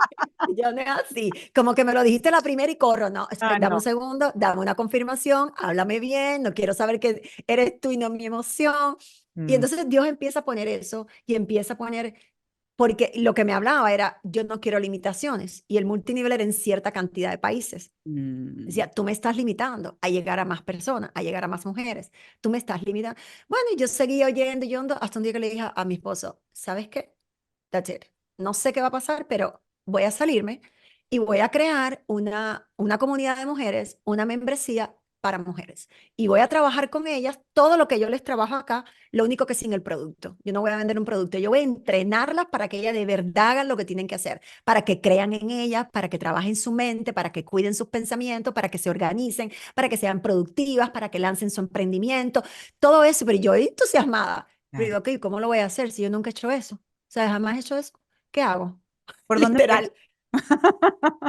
Yo no es así. Como que me lo dijiste la primera y corro. No, Ah, dame un no. segundo, dame una confirmación, háblame bien, no quiero saber que eres tú y no mi emoción. Y Mm, entonces Dios empieza a poner eso y empieza a poner porque lo que me hablaba era, yo no quiero limitaciones, y el multinivel era en cierta cantidad de países. Mm. Decía, tú me estás limitando a llegar a más personas, a llegar a más mujeres. Tú me estás limitando. Bueno, y yo seguía oyendo y oyendo hasta un día que le dije a mi esposo, ¿sabes qué? That's it. No sé qué va a pasar, pero voy a salirme y voy a crear una comunidad de mujeres, una membresía para mujeres. Y voy a trabajar con ellas todo lo que yo les trabajo acá, lo único que sin el producto. Yo no voy a vender un producto, yo voy a entrenarlas para que ellas de verdad hagan lo que tienen que hacer, para que crean en ellas, para que trabajen su mente, para que cuiden sus pensamientos, para que se organicen, para que sean productivas, para que lancen su emprendimiento, todo eso. Pero yo entusiasmada. Pero Claro. digo, ok, ¿cómo lo voy a hacer si yo nunca he hecho eso? O sea, jamás he hecho eso. ¿Qué hago? ¿Por dónde empiezo? Literal.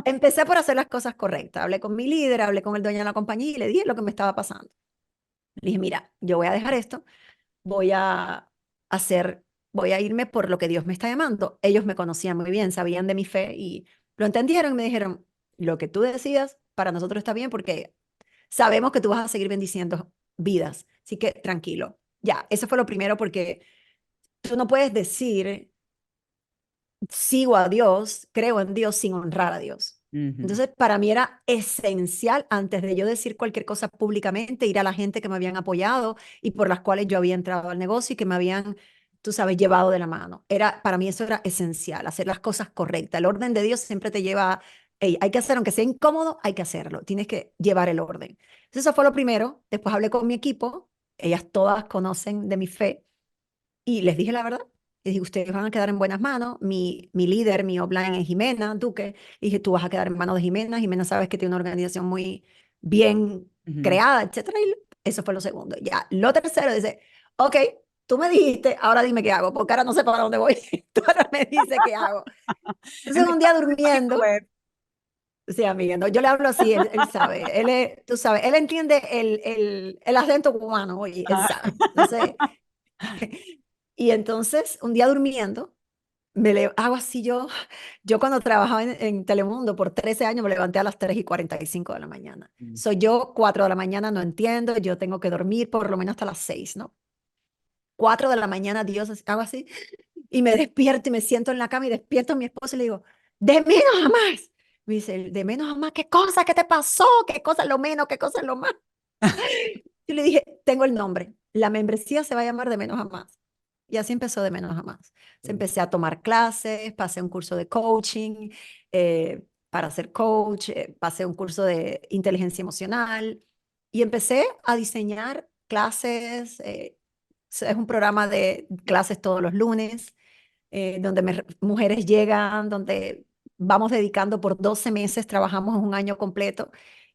Empecé por hacer las cosas correctas. Hablé con mi líder, hablé con el dueño de la compañía y le dije lo que me estaba pasando. Le dije, mira, yo voy a dejar esto, voy a hacer, voy a irme por lo que Dios me está llamando. Ellos me conocían muy bien, sabían de mi fe y lo entendieron y me dijeron, lo que tú decidas para nosotros está bien porque sabemos que tú vas a seguir bendiciendo vidas. Así que tranquilo. Ya, eso fue lo primero porque tú no puedes decir sigo a Dios, creo en Dios sin honrar a Dios. Ujú. Entonces, para mí era esencial, antes de yo decir cualquier cosa públicamente, ir a la gente que me habían apoyado y por las cuales yo había entrado al negocio y que me habían, tú sabes, llevado de la mano. Para mí eso era esencial, hacer las cosas correctas. El orden de Dios siempre te lleva a, "Ey, hay que hacer, aunque sea incómodo, hay que hacerlo. Tienes que llevar el orden". Entonces, eso fue lo primero. Después hablé con mi equipo, ellas todas conocen de mi fe y les dije la verdad. Les dije, ustedes van a quedar en buenas manos. Mi líder, mi offline es Jimena Duque. Y dije, tú vas a quedar en manos de Jimena. Jimena sabes que tiene una organización muy bien Ujú. creada, etcétera. Y eso fue lo segundo. Ya, lo tercero dice, ok, tú me dijiste, ahora dime qué hago, porque ahora no sé para dónde voy. Tú ahora me dices qué hago. Entonces un día Empezamos con la página durmiendo, web. sí, amiga, no, yo le hablo así, él sabe, tú sabes, él entiende el acento cubano, oye, él Ah. sabe. Entonces, y entonces un día durmiendo, hago así yo cuando trabajaba en Telemundo por 13 años me levanté a las 3:45 de la mañana. Mm. Soy yo, 4 de la mañana, no entiendo, yo tengo que dormir por lo menos hasta las 6, ¿no? 4 de la mañana, Dios, hago así, y me despierto y me siento en la cama y despierto a mi esposo y le digo, de menos a más. Me dice, de menos a más, ¿qué cosa? ¿Qué te pasó? ¿Qué cosa es lo menos? ¿Qué cosa es lo más? Yo le dije, tengo el nombre, la membresía se va a llamar de menos a más. Y así empezó de menos a más. Se empecé a tomar clases, pasé un curso de coaching para ser coach, pasé un curso de inteligencia emocional y empecé a diseñar clases. Es un programa de clases todos los lunes, donde mujeres llegan, donde vamos dedicando por 12 meses, trabajamos un año completo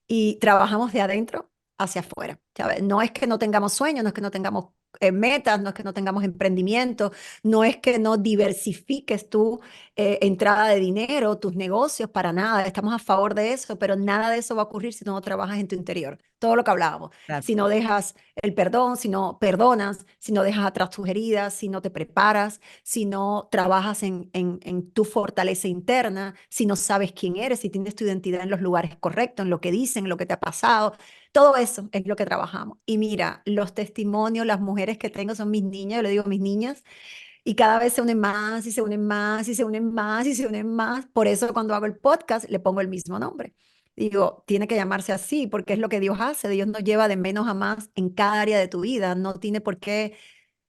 y trabajamos de adentro hacia afuera. ¿Sabes? No es que no tengamos sueños, no es que no tengamos metas, no es que no tengamos emprendimiento, no es que no diversifiques tu entrada de dinero, tus negocios, para nada. Estamos a favor de eso, pero nada de eso va a ocurrir si no trabajas en tu interior. Todo lo que hablábamos. Si Exacto. no dejas el perdón, si no perdonas, si no dejas atrás tus heridas, si no te preparas, si no trabajas en tu fortaleza interna, si no sabes quién eres, si tienes tu identidad en los lugares correctos, en lo que dicen, en lo que te ha pasado. Todo eso es lo que trabajamos. Y mira, los testimonios, las mujeres que tengo son mis niñas, yo le digo mis niñas, y cada vez se unen más y se unen más y se unen más y se unen más. Por eso cuando hago el podcast le pongo el mismo nombre. Digo, tiene que llamarse así porque es lo que Dios hace. Dios nos lleva de menos a más en cada área de tu vida. No tiene por qué.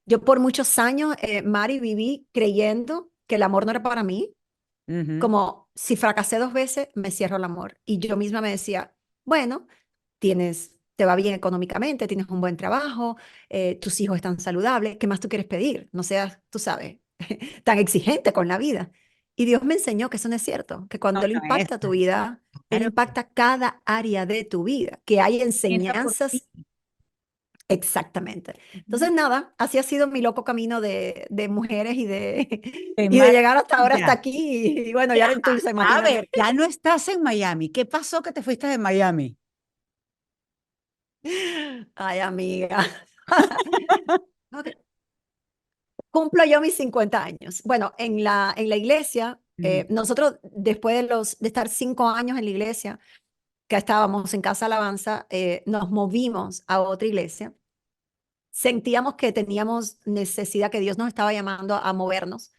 Yo por muchos años, Mari, viví creyendo que el amor no era para mí, Ujú. como si fracasé 2 veces, me cierro el amor. Y yo misma me decía, bueno, te va bien económicamente, tienes un buen trabajo, tus hijos están saludables, ¿qué más tú quieres pedir? No seas, tú sabes, tan exigente con la vida. Y Dios me enseñó que eso no es cierto, que No, cuando Él no es. impacta tu vida, Él Claro, impacta cada área de tu vida, que hay piensa por ti. enseñanzas. Exactamente. Ujú. Entonces, nada, así ha sido mi loco camino de mujeres Qué y de llegar hasta ahora, hasta maravilla. aquí. Y bueno, ya en Tulsa, A imagínate. ver, ya no estás en Miami. ¿Qué pasó que te fuiste de Miami? Ay, amiga. Ok. Cumplo yo mis 50 años. Bueno, en la iglesia, Mm. nosotros después de estar 5 años en la iglesia, que estábamos en Casa Alabanza, nos movimos a otra iglesia. Sentíamos que teníamos necesidad, que Dios nos estaba llamando a movernos.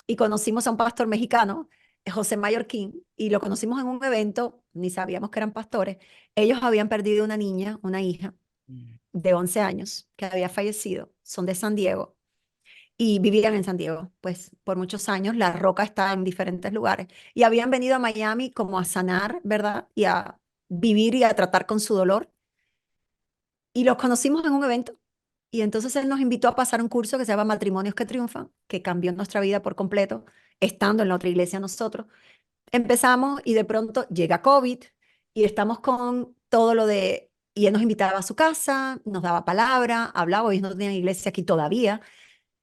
y conocimos a un pastor mexicano, José Mallorquín, y lo conocimos en un evento, ni sabíamos que eran pastores. Ellos habían perdido una niña, una hija Mm. de 11 años que había fallecido, son de San Diego y vivían en San Diego, pues por muchos años. La Roca está en diferentes lugares y habían venido a Miami como a sanar, ¿verdad? Y a vivir y a tratar con su dolor. Y los conocimos en un evento y entonces él nos invitó a pasar un curso que se llama Matrimonios que Triunfan, que cambió nuestra vida por completo, estando en la otra iglesia nosotros. Empezamos y de pronto llega COVID y estamos con todo lo de, y él nos invitaba a su casa, nos daba palabra, hablaba, ellos no tenían iglesia aquí todavía.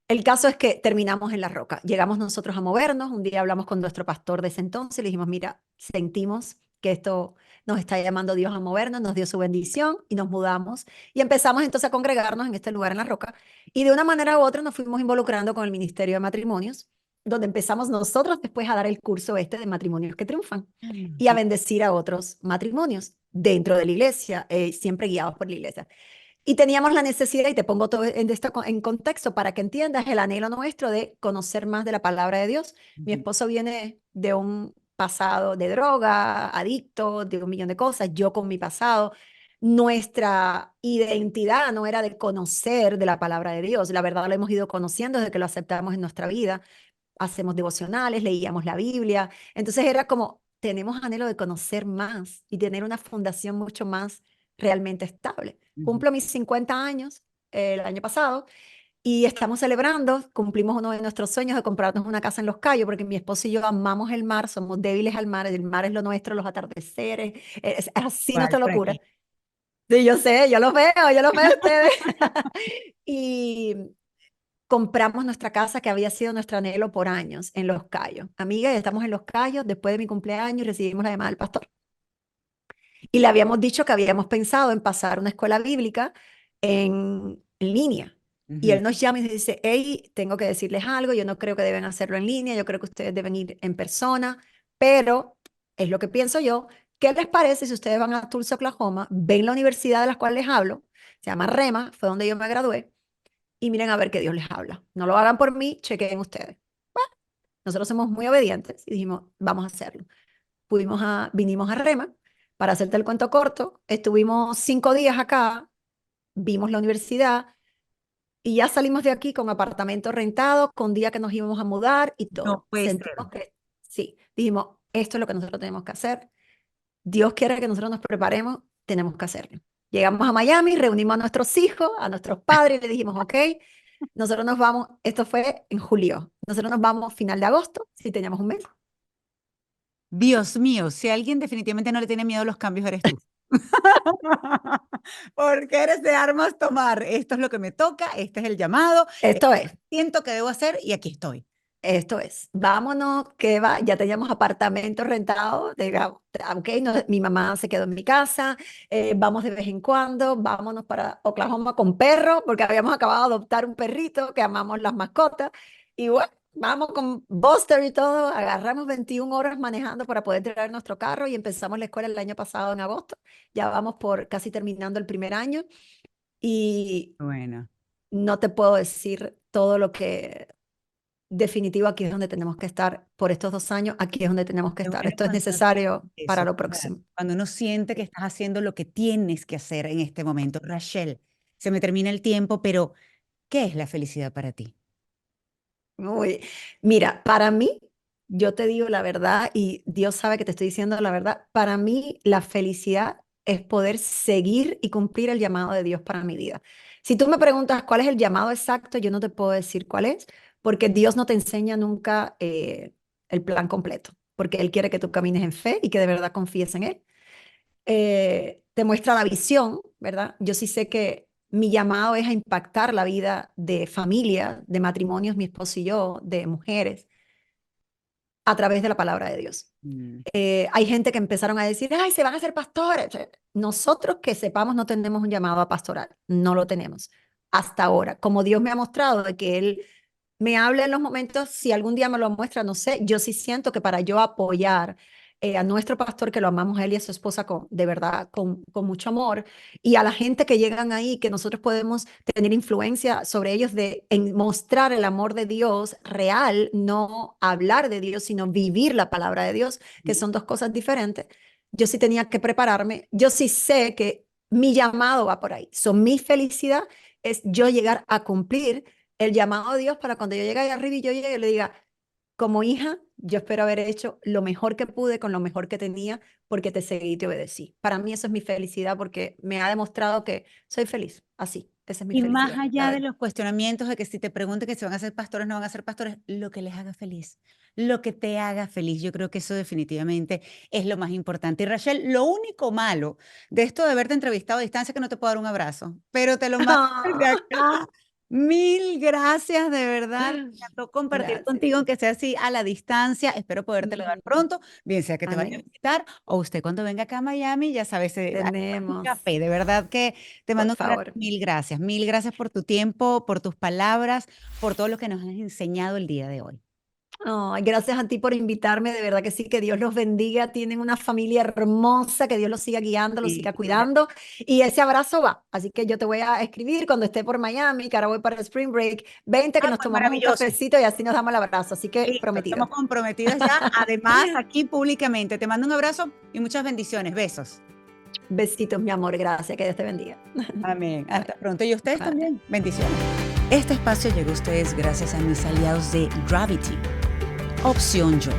El caso es que terminamos en La Roca. Llegamos nosotros a movernos. Un día hablamos con nuestro pastor de ese entonces y le dijimos, mira, sentimos que esto nos está llamando Dios a movernos, nos dio su bendición y nos mudamos. Y empezamos entonces a congregarnos en este lugar en La Roca. Y de una manera u otra nos fuimos involucrando con el Ministerio de Matrimonios, donde empezamos nosotros después a dar el curso este de matrimonios que triunfan y a bendecir a otros matrimonios dentro de la iglesia, siempre guiados por la iglesia. Y teníamos la necesidad, y te pongo todo en, esto en contexto para que entiendas el anhelo nuestro de conocer más de la palabra de Dios. Mi Ujú. esposo viene de un pasado de droga, adicto, de un millón de cosas, yo con mi pasado. Nuestra identidad no era de conocer de la palabra de Dios, la verdad lo hemos ido conociendo desde que lo aceptamos en nuestra vida. Hacemos devocionales, leíamos la Biblia, entonces era como, tenemos anhelo de conocer más y tener una fundación mucho más realmente estable. Ujú. Cumplo mis 50 años el año pasado y estamos celebrando, cumplimos uno de nuestros sueños de comprarnos una casa en Los Cayos, porque mi esposo y yo amamos el mar, somos débiles al mar, el mar es lo nuestro, los atardeceres, es así Igual nuestra por locura. aquí. Sí, yo sé, yo los veo a ustedes. Y compramos nuestra casa que había sido nuestro anhelo por años en Los Cayos. Amiga, ya estamos en Los Cayos, después de mi cumpleaños recibimos la llamada del pastor. Y le habíamos dicho que habíamos pensado en pasar una escuela bíblica en línea. Y Ujú. él nos llama y dice, hey, tengo que decirles algo, yo no creo que deben hacerlo en línea, yo creo que ustedes deben ir en persona, pero es lo que pienso yo. ¿Qué les parece si ustedes van a Tulsa, Oklahoma, ven la universidad de la cual les hablo, se llama Rema, fue donde yo me gradué, y miren a ver que Dios les habla? No lo hagan por mí, chequen ustedes. Bueno, nosotros somos muy obedientes y dijimos, vamos a hacerlo. Vinimos a Rema, para hacerte el cuento corto, estuvimos 5 días acá, vimos la universidad y ya salimos de aquí con apartamentos rentados, con día que nos íbamos a mudar y No todo. puede Sentimos ser. que sí, dijimos, esto es lo que nosotros tenemos que hacer. Dios quiere que nosotros nos preparemos, tenemos que hacerlo. Llegamos a Miami, reunimos a nuestros hijos, a nuestros padres y le dijimos, ok, nosotros nos vamos, esto fue en julio, nosotros nos vamos final de agosto, si teníamos un mes. Dios mío, si alguien definitivamente no le tiene miedo a los cambios, eres tú. Porque eres de armas tomar. Esto es lo que me toca, este es el llamado, Esto es. siento que debo hacer y aquí estoy. Esto es, vámonos, que va, ya teníamos apartamentos rentados, digamos, ok, mi mamá se quedó en mi casa, vamos de vez en cuando, vámonos para Oklahoma con perro, porque habíamos acabado de adoptar un perrito, que amamos las mascotas, y bueno, vamos con Buster y todo, agarramos 21 horas manejando para poder traer nuestro carro y empezamos la escuela el año pasado en agosto, ya vamos por casi terminando el primer año, y Bueno, no te puedo decir todo lo que definitivo, aquí es donde tenemos que estar por estos 2 años, aquí es donde tenemos que qué estar. bueno Esto es cuando uno siente necesario para eso, lo ¿verdad? próximo. Cuando uno siente que estás haciendo lo que tienes que hacer en este momento. Rachel, se me termina el tiempo, pero ¿qué es la felicidad para ti? Uy, mira, para mí, yo te digo la verdad y Dios sabe que te estoy diciendo la verdad, para mí la felicidad es poder seguir y cumplir el llamado de Dios para mi vida. Si tú me preguntas cuál es el llamado exacto, yo no te puedo decir cuál es, porque Dios no te enseña nunca el plan completo, porque Él quiere que tú camines en fe y que de verdad confíes en Él. Te muestra la visión, ¿verdad? Yo sí sé que mi llamado es a impactar la vida de familia, de matrimonios, mi esposo y yo, de mujeres, a través de la palabra de Dios. Mm. Hay gente que empezaron a decir, ay, se van a hacer pastores. Nosotros que sepamos no tenemos un llamado a pastoral, no lo tenemos hasta ahora. Como Dios me ha mostrado de que Él me habla en los momentos, si algún día me lo muestra, no sé, yo sí siento que para yo apoyar a nuestro pastor, que lo amamos a él y a su esposa de verdad, con mucho amor, y a la gente que llegan ahí, que nosotros podemos tener influencia sobre ellos en mostrar el amor de Dios real, no hablar de Dios, sino vivir la palabra de Dios, que son dos cosas diferentes. Yo sí tenía que prepararme, yo sí sé que mi llamado va por ahí. Mi felicidad es yo llegar a cumplir el llamado de Dios para cuando yo llegue ahí arriba y yo llegue y le diga, como hija, yo espero haber hecho lo mejor que pude con lo mejor que tenía porque te seguí y te obedecí. Para mí eso es mi felicidad porque me ha demostrado que soy feliz. Así, esa es mi Y más felicidad, la allá de verdad. los cuestionamientos de que si te pregunten que si van a ser pastores, no van a ser pastores, lo que les haga feliz, lo que te haga feliz, yo creo que eso definitivamente es lo más importante. Y Rachel, lo único malo de esto de haberte entrevistado a distancia es que no te puedo dar un abrazo, pero te lo mando desde acá. Mil gracias, de verdad. Me encantó compartir Gracias. contigo, aunque sea así a la distancia. Espero podértelo dar Ujú. pronto, bien sea que te vaya a Amén. visitar o usted cuando venga acá a Miami, ya sabes, un Tenemos, café. De verdad que te por mando un abrazo. favor. Mil gracias. Mil gracias por tu tiempo, por tus palabras, por todo lo que nos has enseñado el día de hoy. Ay, gracias a ti por invitarme, de verdad que sí, que Dios los bendiga, tienen una familia hermosa, que Dios los siga guiando, los Sí, siga cuidando y ese abrazo va, así que yo te voy a escribir cuando esté por Miami, que ahora voy para el Spring Break, vente que nos pues tomamos un maravilloso. cafecito y así nos damos el abrazo, así que Listo, prometido. estamos comprometidas ya, además aquí públicamente. Te mando un abrazo y muchas bendiciones. Besos. Besitos, mi amor, gracias, que Dios te bendiga. Amén. Bye, Hasta pronto. Y ustedes bye. también. Bendiciones. Este espacio llegó a ustedes gracias a mis aliados de Gravity, Opción Yo.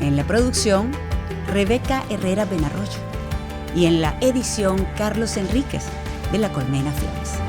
En la producción, Rebeca Herrera Benarroyo. Y en la edición, Carlos Enríquez, de La Colmena Films.